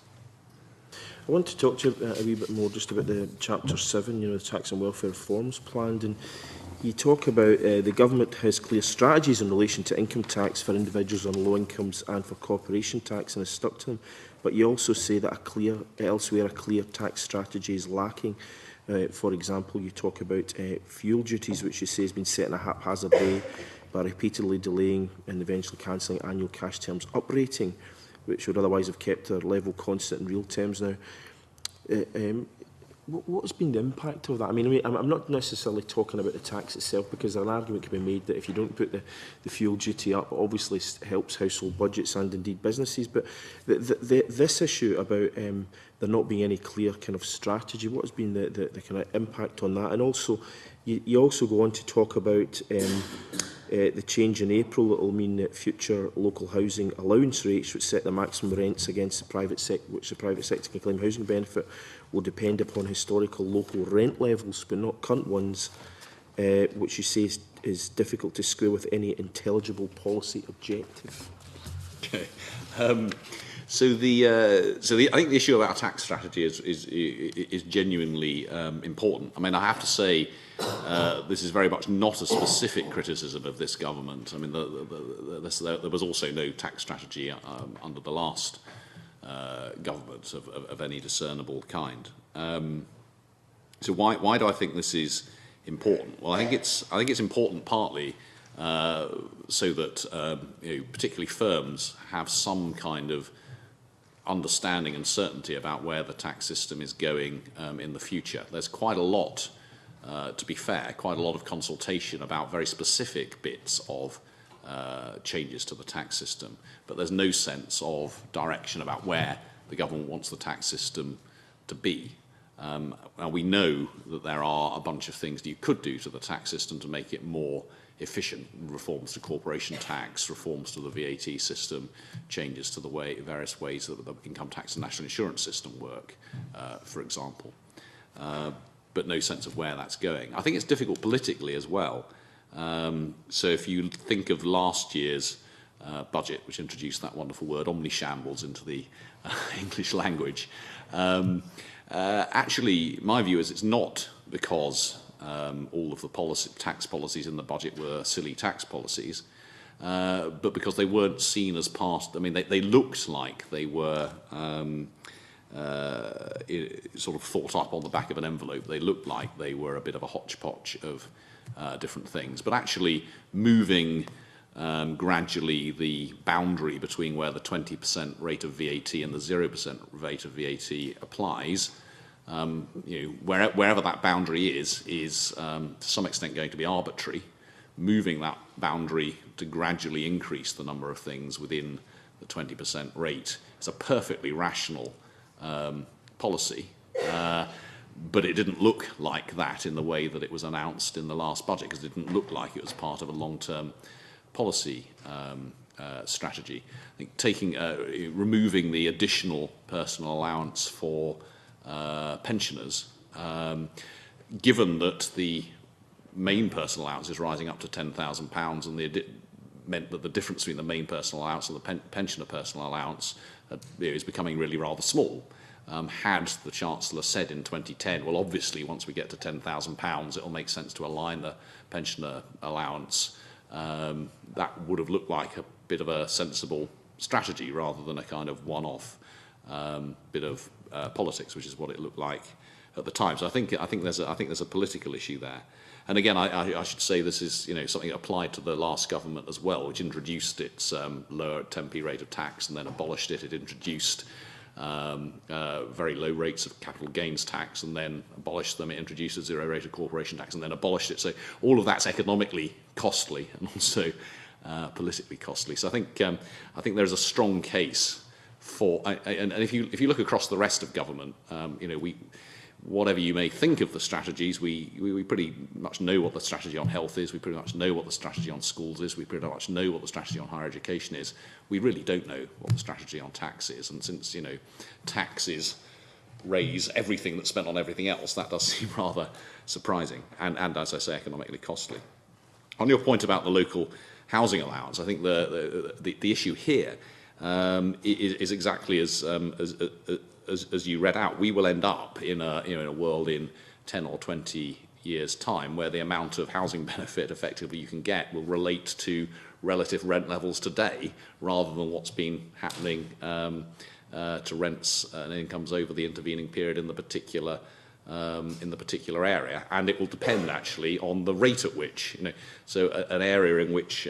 I want to talk to you a wee bit more just about the Chapter 7, the Tax and Welfare Reforms planned. And you talk about the government has clear strategies in relation to income tax for individuals on low incomes and for corporation tax, and has stuck to them. But you also say that elsewhere a clear tax strategy is lacking. For example, you talk about fuel duties, which you say has been set in a haphazard way by repeatedly delaying and eventually cancelling annual cash terms uprating, which would otherwise have kept their level constant in real terms now. What has been the impact of that? I mean, I'm not necessarily talking about the tax itself, because an argument can be made that if you don't put the fuel duty up, it obviously helps household budgets and indeed businesses. But this issue about there not being any clear kind of strategy, what has been the kind of impact on that? And also, you also go on to talk about the change in April that will mean that future local housing allowance rates, which set the maximum rents against the private sector, which the private sector can claim housing benefit, will depend upon historical local rent levels, but not current ones, which you say is difficult to square with any intelligible policy objective. Okay. I think the issue about tax strategy is genuinely important. I mean, I have to say, this is very much not a specific criticism of this government. I mean, there was also no tax strategy under the last government of any discernible kind. So why do I think this is important? Well, I think it's important partly so that particularly firms have some kind of understanding and certainty about where the tax system is going in the future. There's quite a lot, to be fair, quite a lot of consultation about very specific bits of changes to the tax system, but there's no sense of direction about where the government wants the tax system to be. Now we know that there are a bunch of things that you could do to the tax system to make it more efficient: reforms to corporation tax, reforms to the VAT system, changes to the various ways that the income tax and national insurance system work, for example. But no sense of where that's going. I think it's difficult politically as well. So if you think of last year's budget, which introduced that wonderful word omnishambles into the English language, actually my view is it's not because all of the tax policies in the budget were silly tax policies, but because they weren't seen as part. I mean, they looked like they were sort of thought up on the back of an envelope. They looked like they were a bit of a hodgepodge of different things. But actually moving gradually the boundary between where the 20% rate of VAT and the 0% rate of VAT applies, wherever that boundary is to some extent going to be arbitrary. Moving that boundary to gradually increase the number of things within the 20% rate is a perfectly rational policy, but it didn't look like that in the way that it was announced in the last budget, because it didn't look like it was part of a long-term policy strategy. I think removing the additional personal allowance for pensioners, given that the main personal allowance is rising up to £10,000, and meant that the difference between the main personal allowance and the pensioner personal allowance is becoming really rather small. Had the Chancellor said in 2010, well, obviously, once we get to £10,000, it'll make sense to align the pensioner allowance, that would have looked like a bit of a sensible strategy rather than a kind of one-off bit of politics, which is what it looked like at the time. So I think there's a political issue there. And again, I should say this is something that applied to the last government as well, which introduced its lower 10p rate of tax and then abolished it. It introduced very low rates of capital gains tax and then abolished them. It introduced a zero rate of corporation tax and then abolished it. So all of that's economically costly and also politically costly. So I think there's a strong case for, and if you look across the rest of government, whatever you may think of the strategies, we pretty much know what the strategy on health is. We pretty much know what the strategy on schools is. We pretty much know what the strategy on higher education is. We really don't know what the strategy on tax is. And since, taxes raise everything that's spent on everything else, that does seem rather surprising and as I say, economically costly. On your point about the local housing allowance, I think the issue here is exactly as you read out. We will end up in a world in 10 or 20 years' time where the amount of housing benefit effectively you can get will relate to relative rent levels today rather than what's been happening to rents and incomes over the intervening period in the particular area. And it will depend actually on the rate at which, so an area in which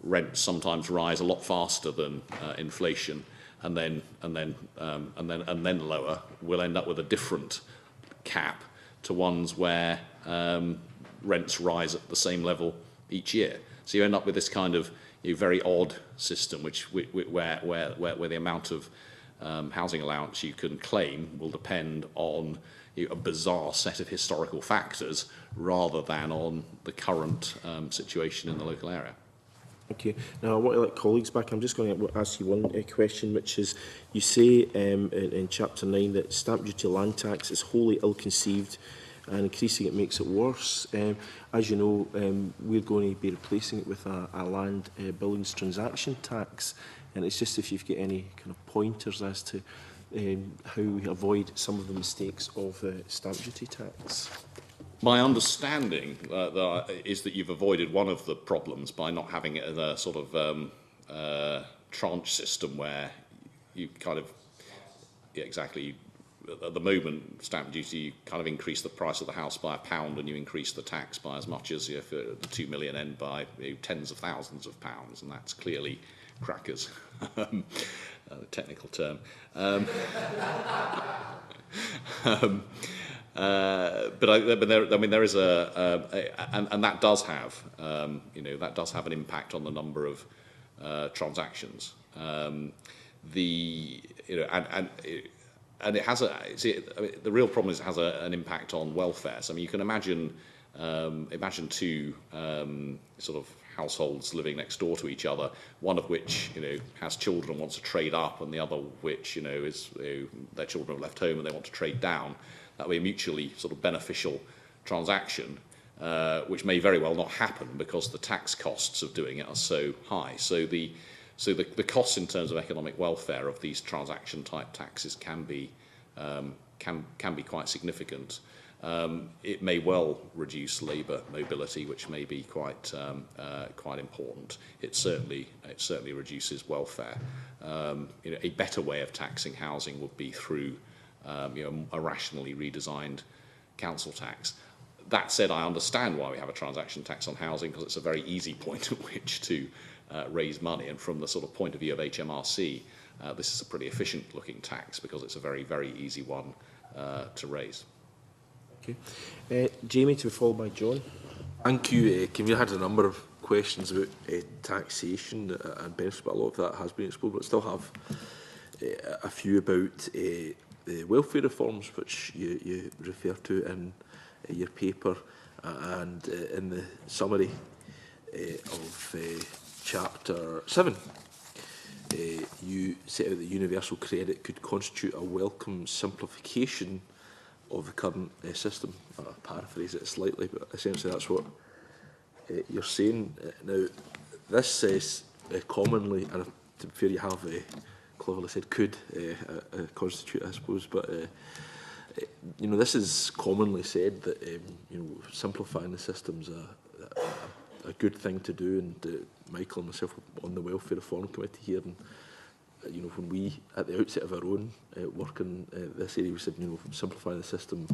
rents sometimes rise a lot faster than inflation and then lower, will end up with a different cap to ones where rents rise at the same level each year. So you end up with this kind of very odd system, where the amount of housing allowance you can claim will depend on a bizarre set of historical factors rather than on the current situation in the local area. Okay. Now, I want to let colleagues back. I'm just going to ask you one question, which is, you say in Chapter 9 that stamp duty land tax is wholly ill-conceived and increasing it makes it worse. As you know, we're going to be replacing it with a land buildings transaction tax, and it's just if you've got any kind of pointers as to how we avoid some of the mistakes of stamp duty tax. My understanding is that you've avoided one of the problems by not having it as a sort of tranche system where you kind of, exactly, at the moment, stamp duty, you kind of increase the price of the house by £1 and you increase the tax by as much as if the 2 million end by tens of thousands of pounds, and that's clearly crackers, the technical term. But there is and that does have, that does have an impact on the number of transactions. And it has the real problem is it has an impact on welfare. So I mean, you can imagine two sort of households living next door to each other, one of which has children and wants to trade up, and the other which is their children have left home and they want to trade down. That would be a mutually sort of beneficial transaction, which may very well not happen because the tax costs of doing it are so high. So the costs in terms of economic welfare of these transaction type taxes can be quite significant. It may well reduce labour mobility, which may be quite important. It certainly reduces welfare. A better way of taxing housing would be through a rationally redesigned council tax. That said, I understand why we have a transaction tax on housing, because it's a very easy point at which to raise money, and from the sort of point of view of HMRC, this is a pretty efficient looking tax because it's a very, very easy one to raise. Okay. Jamie, to be followed by John. Thank you. We had a number of questions about taxation and benefits, but a lot of that has been explored, but I still have a few about the welfare reforms, which you refer to in your paper, and in the summary of Chapter 7. You set out that universal credit could constitute a welcome simplification of the current system. I'll paraphrase it slightly, but essentially that's what you're saying. Now, this is commonly, and to be fair, you have cleverly said could constitute, I suppose, but this is commonly said that simplifying the system's a good thing to do, and Michael and myself were on the Welfare Reform Committee here, and when we, at the outset of our own work in this area, we said, simplifying the system,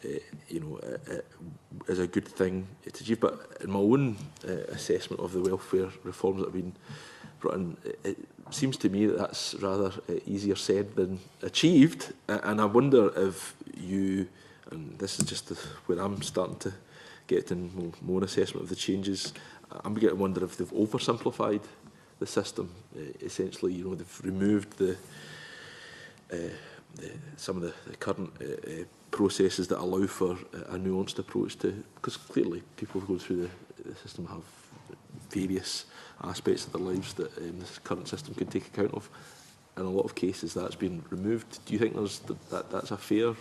is a good thing to achieve. But in my own assessment of the welfare reforms that have been brought in, it seems to me that that's rather easier said than achieved. And I wonder if you, and this is just where I'm starting to get in my own assessment of the changes, I'm beginning to wonder if they've oversimplified the system. Essentially, they've removed some of the current processes that allow for a nuanced approach to, because clearly people who go through the system have various aspects of their lives that this current system can take account of. In a lot of cases, that's been removed. Do you think that's a fair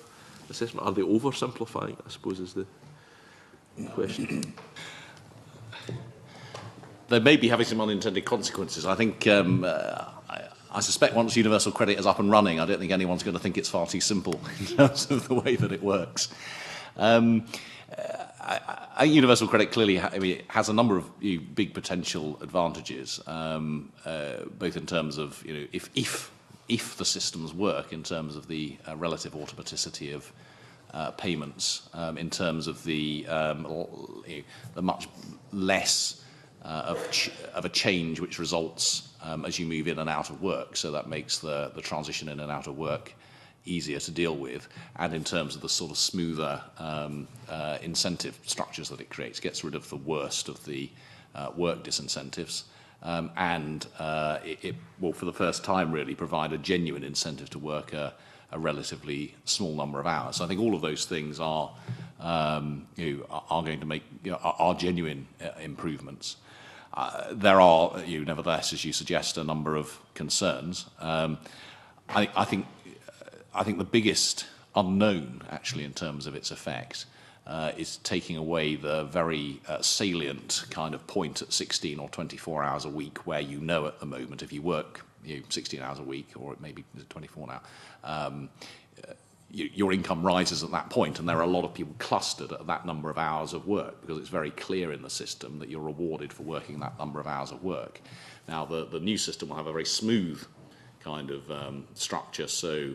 assessment? Are they oversimplifying, I suppose, is the question? They may be having some unintended consequences. I think, I suspect once universal credit is up and running, I don't think anyone's going to think it's far too simple in terms of the way that it works. Universal credit clearly has a number of big potential advantages, both in terms of if the systems work, in terms of the relative automaticity of payments, in terms of the much less of a change which results as you move in and out of work, so that makes the transition in and out of work easier to deal with, and in terms of the sort of smoother incentive structures that it creates, gets rid of the worst of the work disincentives, and it will, for the first time, really provide a genuine incentive to work a relatively small number of hours. So I think all of those things are going to make are genuine improvements. There are, nevertheless, as you suggest, a number of concerns. I think the biggest unknown, actually, in terms of its effect, is taking away the very salient kind of point at 16 or 24 hours a week, where at the moment, if you work 16 hours a week, or maybe 24 now, your income rises at that point, and there are a lot of people clustered at that number of hours of work, because it's very clear in the system that you're rewarded for working that number of hours of work. Now, the new system will have a very smooth kind of structure, so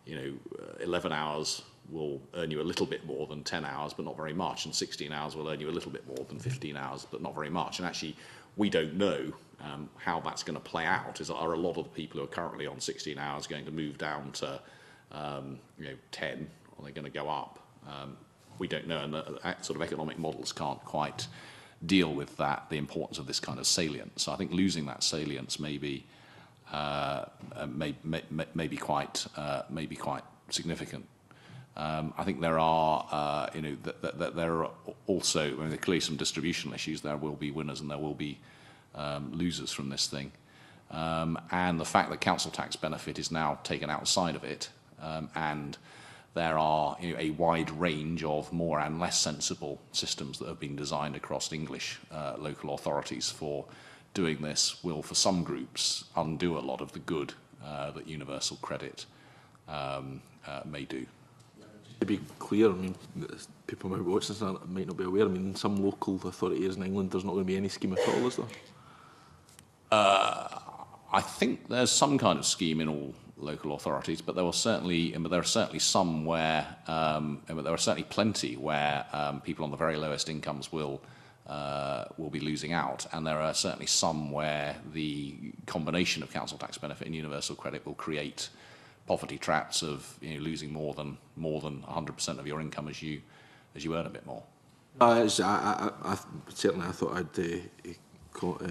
11 hours will earn you a little bit more than 10 hours, but not very much, and 16 hours will earn you a little bit more than 15 hours, but not very much. And actually, we don't know how that's going to play out. Are a lot of the people who are currently on 16 hours going to move down to 10, or they're going to go up? We don't know, and the sort of economic models can't quite deal with that, the importance of this kind of salience. So I think losing that salience may be quite significant. I think there are, there are also, there are clearly some distributional issues. There will be winners and there will be losers from this thing. And the fact that council tax benefit is now taken outside of it, and there are a wide range of more and less sensible systems that have been designed across English local authorities for doing this, will, for some groups, undo a lot of the good that universal credit may do. To be clear, I mean, people might be watching this and might not be aware. I mean, in some local authority areas in England, there's not going to be any scheme at all, is there? I think there's some kind of scheme in all local authorities, but there are certainly some where, but there are certainly plenty where people on the very lowest incomes will be losing out, and there are certainly some where the combination of council tax benefit and universal credit will create poverty traps of losing more than 100% of your income as you earn a bit more. Certainly I thought I'd caught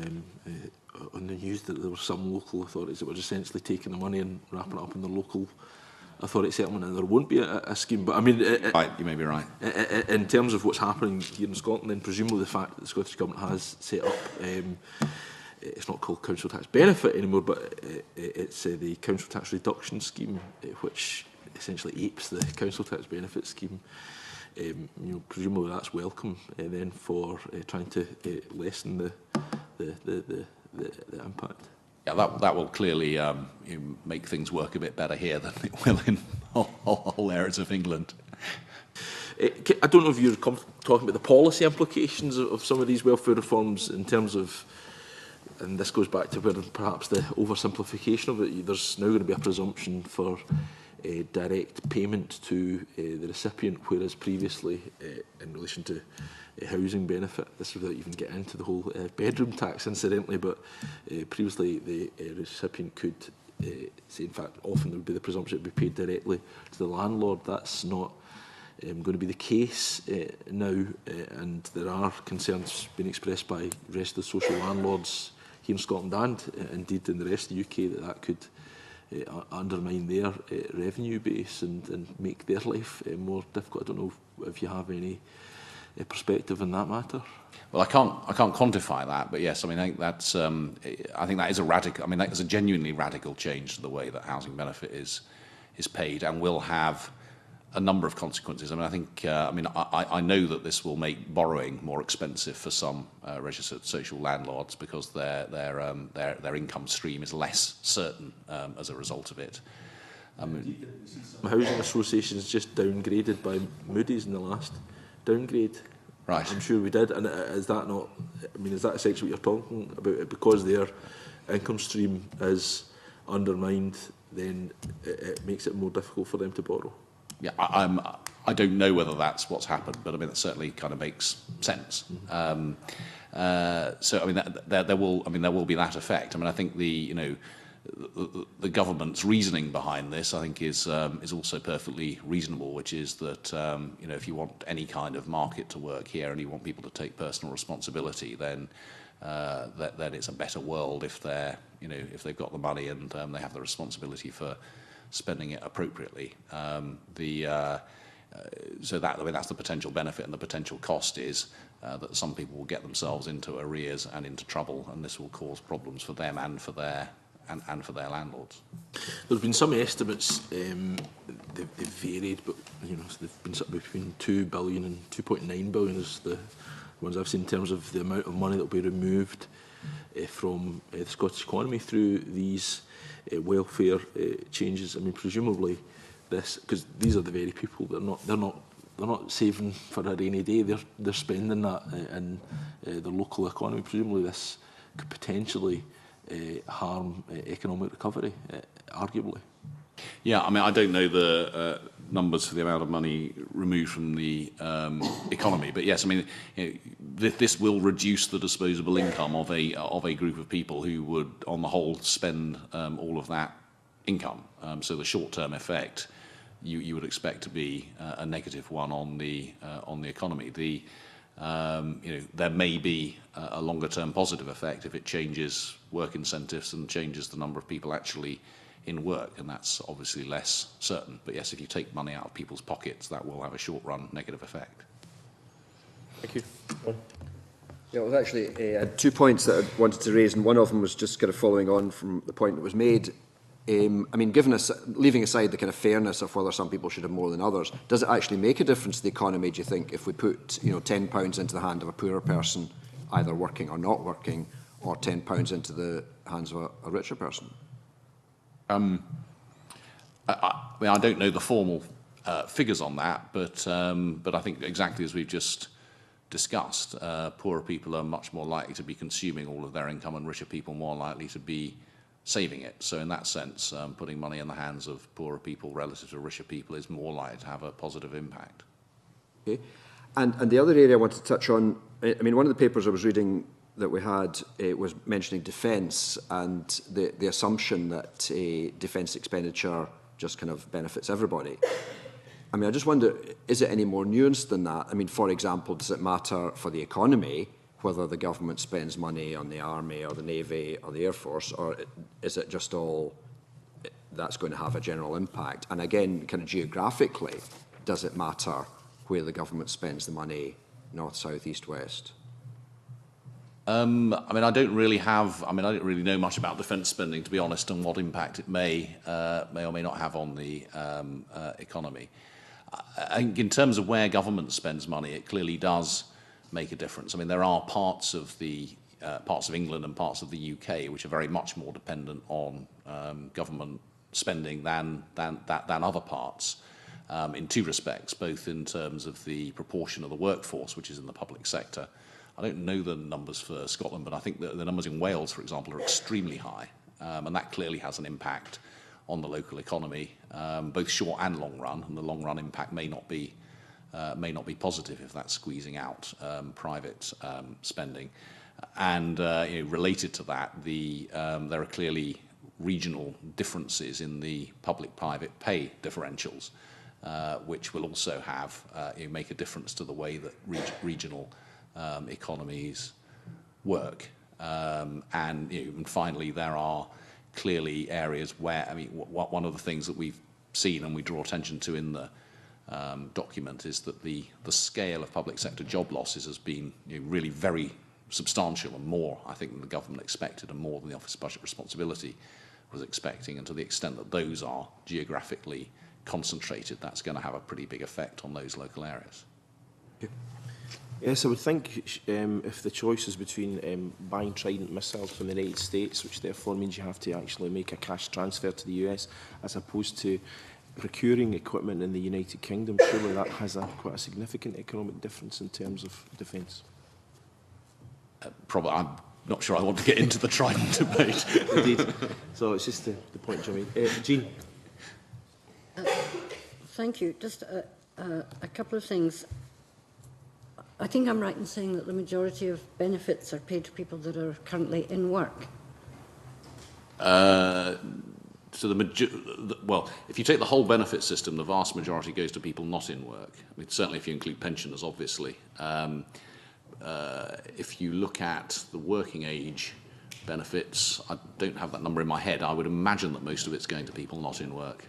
on the news that there were some local authorities that were essentially taking the money and wrapping it up in the local authority settlement, and there won't be a scheme. But I mean, right, you may be right. In terms of what's happening here in Scotland, then presumably the fact that the Scottish Government has set up, it's not called council tax benefit anymore, but it's the council tax reduction scheme, which essentially apes the council tax benefit scheme. Presumably that's welcome then for trying to lessen the impact. Yeah, that will clearly make things work a bit better here than it will in whole areas of England. I don't know if you're talking about the policy implications of some of these welfare reforms in terms of, and this goes back to where perhaps the oversimplification of it, there's now going to be a presumption for direct payment to the recipient, whereas previously, in relation to housing benefit, this is without even getting into the whole bedroom tax incidentally, but previously the recipient could say, in fact, often there would be the presumption it would be paid directly to the landlord. That's not going to be the case now, and there are concerns being expressed by the rest of the social landlords here in Scotland and indeed in the rest of the UK that could undermine their revenue base and make their life more difficult. I don't know if you have any perspective in that matter. Well, I can't quantify that, but yes, I mean, I think that is a radical. I mean, that is a genuinely radical change to the way that housing benefit is paid, and will have a number of consequences. I mean, I think, I know that this will make borrowing more expensive for some registered social landlords because their income stream is less certain as a result of it. Housing associations just downgraded by Moody's in the last downgrade. Right. I'm sure we did. And is that not? I mean, is that essentially what you're talking about? Because their income stream is undermined, then it makes it more difficult for them to borrow. Yeah, I don't know whether that's what's happened, but I mean, it certainly kind of makes sense. So I mean, there will be that effect. I mean, I think the government's reasoning behind this, I think, is also perfectly reasonable, which is that if you want any kind of market to work here and you want people to take personal responsibility, then it's a better world if they've got the money and they have the responsibility for spending it appropriately. So that's the potential benefit, and the potential cost is that some people will get themselves into arrears and into trouble, and this will cause problems for them and for their landlords. There's been some estimates, they've varied, but they've been something between 2 billion and 2.9 billion is the ones I've seen in terms of the amount of money that will be removed from the Scottish economy through these welfare changes. I mean, presumably this, because these are the very people that they're not saving for a rainy day. They're spending that in the local economy. Presumably this could potentially harm economic recovery, arguably. Yeah, I mean, I don't know the numbers for the amount of money removed from the economy, but yes, I mean, this will reduce the disposable income of a group of people who would, on the whole, spend all of that income. So the short-term effect, you would expect to be a negative one on the economy. There may be a longer-term positive effect if it changes work incentives and changes the number of people actually in work, and that's obviously less certain. But yes, if you take money out of people's pockets, that will have a short-run negative effect. Thank you. Yeah, well, actually, I had 2 points that I wanted to raise, and one of them was just kind of following on from the point that was made. I mean, leaving aside the kind of fairness of whether some people should have more than others, does it actually make a difference to the economy, do you think, if we put £10 into the hand of a poorer person, either working or not working, or £10 into the hands of a richer person? I mean, I don't know the formal figures on that, but I think exactly as we've just discussed, poorer people are much more likely to be consuming all of their income and richer people more likely to be saving it. So in that sense, putting money in the hands of poorer people relative to richer people is more likely to have a positive impact. Okay. And the other area I wanted to touch on, I mean, one of the papers I was reading that we had was mentioning defence and the assumption that defence expenditure just kind of benefits everybody. I mean, I just wonder, is it any more nuanced than that? I mean, for example, does it matter for the economy whether the government spends money on the Army or the Navy or the Air Force, or is it just all that's going to have a general impact? And again, kind of geographically, does it matter where the government spends the money, north, south, east, west? I mean, I don't really know much about defence spending, to be honest, and what impact it may or may not have on the economy. I think in terms of where government spends money, it clearly does make a difference. I mean, there are parts of England and parts of the UK which are very much more dependent on government spending than other parts, in two respects, both in terms of the proportion of the workforce which is in the public sector. I don't know the numbers for Scotland, but I think that the numbers in Wales, for example, are extremely high, and that clearly has an impact on the local economy, both short and long run. And the long run impact may not be positive if that's squeezing out private spending. And related to that, there are clearly regional differences in the public-private pay differentials, which will also make a difference to the way that regional economies work. And finally, there are clearly areas where, I mean, one of the things that we've seen and we draw attention to in the document is that the scale of public sector job losses has been really very substantial, and more, I think, than the government expected, and more than the Office of Budget Responsibility was expecting. And to the extent that those are geographically concentrated, that's going to have a pretty big effect on those local areas. Yes, I would think if the choice is between buying Trident missiles from the United States, which therefore means you have to actually make a cash transfer to the US, as opposed to procuring equipment in the United Kingdom, surely that has quite a significant economic difference in terms of defence. Probably, I'm not sure I want to get into the Trident debate. Indeed. So it's just the point, Jimmy. Jean. Thank you. Just a couple of things. I think I'm right in saying that the majority of benefits are paid to people that are currently in work. So well, if you take the whole benefit system, the vast majority goes to people not in work. I mean, certainly if you include pensioners, obviously. If you look at the working age benefits, I don't have that number in my head. I would imagine that most of it's going to people not in work.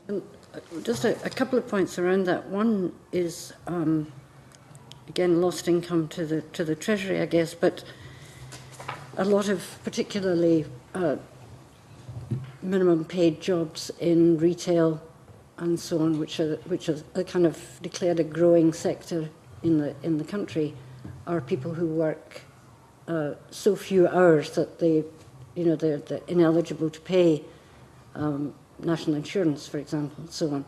And just a couple of points around that. One is, again, lost income to the Treasury, I guess, but a lot of particularly minimum paid jobs in retail and so on, which are kind of declared a growing sector in the country, are people who work so few hours that they're ineligible to pay national insurance, for example, and so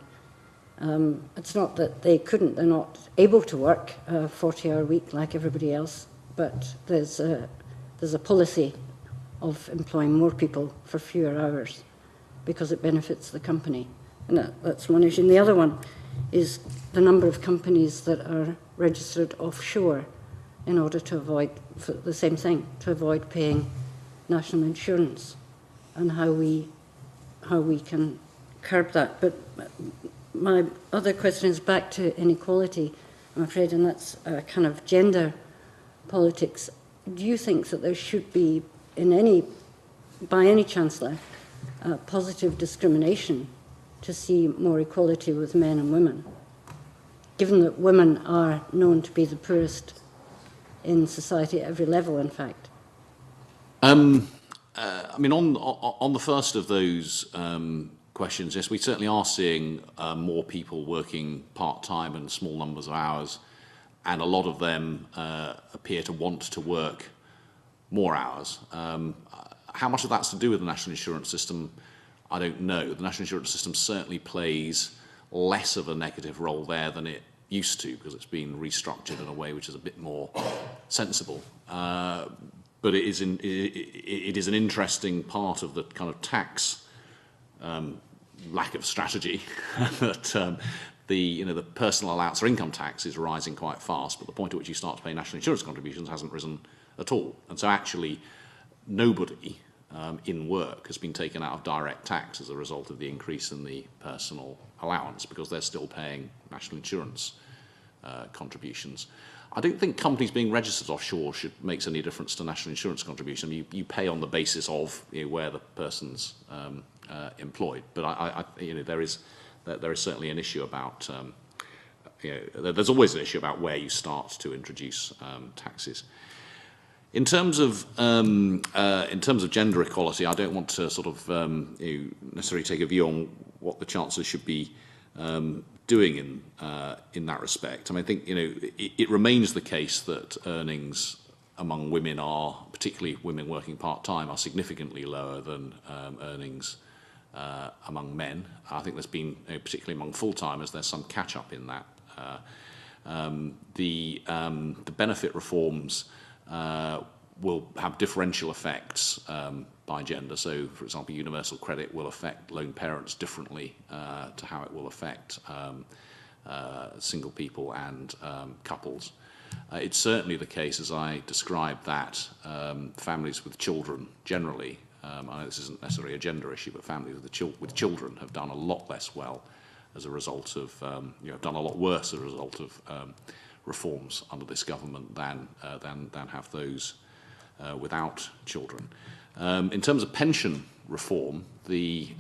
on. It's not that they're not able to work a 40-hour week like everybody else, but there's a policy of employing more people for fewer hours because it benefits the company. And that's one issue. And the other one is the number of companies that are registered offshore in order to avoid, for the same thing, to avoid paying national insurance, and how we can curb that. But my other question is back to inequality, I'm afraid, and that's kind of gender politics. Do you think that there should be, by any chancellor, positive discrimination to see more equality with men and women, given that women are known to be the poorest in society at every level, in fact? I mean, on the first of those questions, yes, we certainly are seeing more people working part-time and small numbers of hours, and a lot of them appear to want to work more hours. How much of that's to do with the national insurance system, I don't know. The national insurance system certainly plays less of a negative role there than it used to, because it's been restructured in a way which is a bit more sensible. But it is an interesting part of the kind of tax lack of strategy that the personal allowance or income tax is rising quite fast, but the point at which you start to pay national insurance contributions hasn't risen at all. And so actually nobody in work has been taken out of direct tax as a result of the increase in the personal allowance, because they're still paying national insurance contributions. I don't think companies being registered offshore makes any difference to national insurance contribution. You pay on the basis of where the person's employed, but there is certainly an issue about there's always an issue about where you start to introduce taxes. In terms of gender equality, I don't want to sort of necessarily take a view on what the Chancellor should be doing in that respect. I mean, I think it remains the case that earnings among women particularly women working part-time, are significantly lower than earnings among men. I think there's been, particularly among full-timers, there's some catch-up in that. The benefit reforms will have differential effects by gender. So, for example, universal credit will affect lone parents differently to how it will affect single people and couples. It's certainly the case, as I described, that families with children generally, I know this isn't necessarily a gender issue, but families with children have done a lot less well as a result of, have done a lot worse as a result of reforms under this government than have those without children. In terms of pension reform, the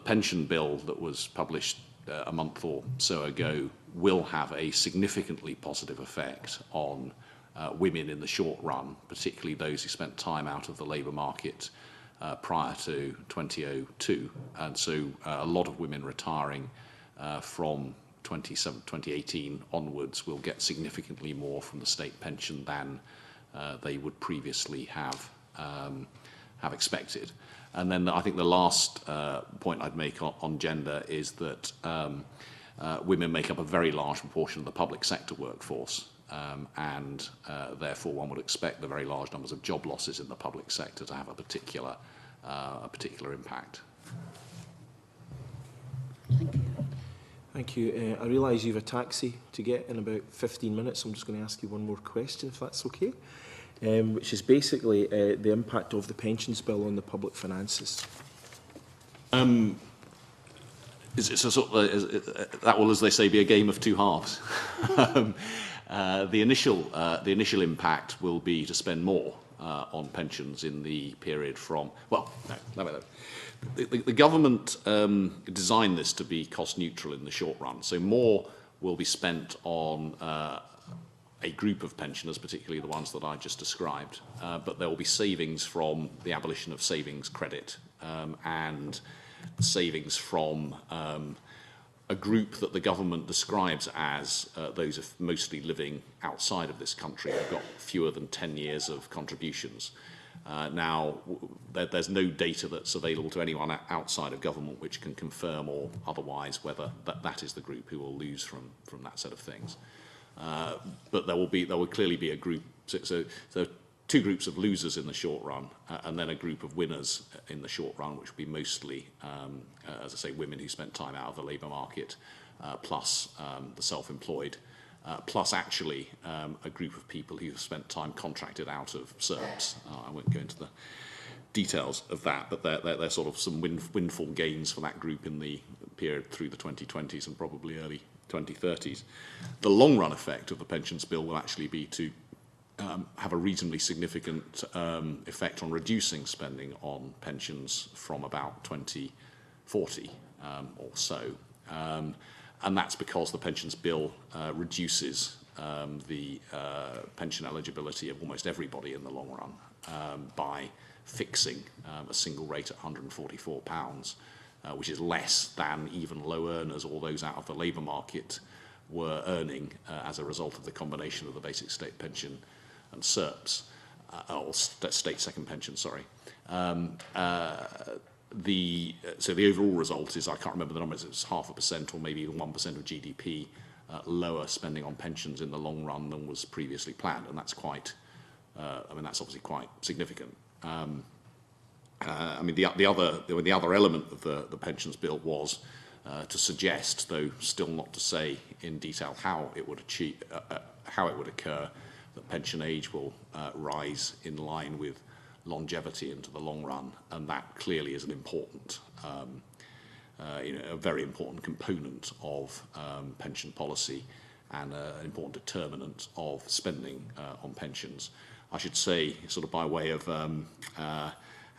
pension bill that was published a month or so ago will have a significantly positive effect on women in the short run, particularly those who spent time out of the labour market prior to 2002. And so a lot of women retiring from 2018 onwards will get significantly more from the state pension than they would previously have expected. And then I think the last point I'd make on gender is that women make up a very large proportion of the public sector workforce, and therefore one would expect the very large numbers of job losses in the public sector to have a particular impact. Thank you. Thank you. I realise you have a taxi to get in about 15 minutes. I'm just going to ask you one more question, if that's okay, which is basically the impact of the pensions bill on the public finances. That will, as they say, be a game of two halves. The initial impact will be to spend more on pensions in the period from, the government designed this to be cost neutral in the short run. So more will be spent on a group of pensioners, particularly the ones that I just described, but there will be savings from the abolition of savings credit and savings from a group that the government describes as those of mostly living outside of this country who've got fewer than 10 years of contributions. Now, there's no data that's available to anyone outside of government which can confirm or otherwise whether that is the group who will lose from that set of things. But there will clearly be a group. So two groups of losers in the short run, and then a group of winners in the short run, which will be mostly, as I say, women who spent time out of the labour market, plus the self-employed, plus actually a group of people who have spent time contracted out of SERPs. I won't go into the details of that, but they're sort of some windfall gains for that group in the period through the 2020s and probably early 2030s. The long-run effect of the pensions bill will actually be to have a reasonably significant effect on reducing spending on pensions from about 2040 or so. And that's because the pensions bill reduces the pension eligibility of almost everybody in the long run by fixing a single rate at £144, which is less than even low earners or those out of the labour market were earning as a result of the combination of the basic state pension and SERPs, or state second pension, sorry. so the overall result is, I can't remember the numbers, it's 0.5% or maybe even 1% of GDP lower spending on pensions in the long run than was previously planned, and that's quite, I mean, that's obviously quite significant. I mean, the other element of the pensions bill was to suggest, though still not to say in detail how it would occur, that pension age will rise in line with longevity into the long run, and that clearly is an important, a very important component of pension policy and an important determinant of spending on pensions. I should say, sort of by way of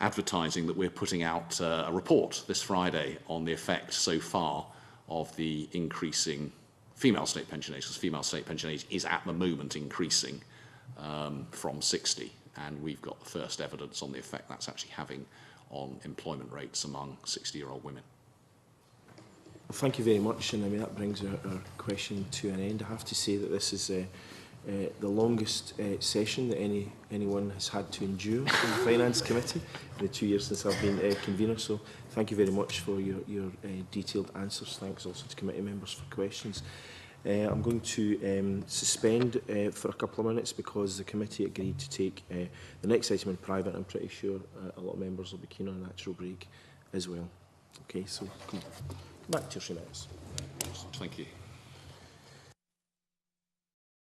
advertising, that we're putting out a report this Friday on the effect so far of the increasing female state pension age, because female state pension age is at the moment increasing from 60, and we've got the first evidence on the effect that's actually having on employment rates among 60-year-old women. Well, thank you very much, and I mean that brings our question to an end. I have to say that this is the longest session that anyone has had to endure in the Finance Committee in the 2 years since I've been convener. So thank you very much for your detailed answers. Thanks also to committee members for questions. I'm going to suspend for a couple of minutes because the committee agreed to take the next item in private. I'm pretty sure a lot of members will be keen on a natural break as well. Okay, so come back to your 3 minutes. Thank you.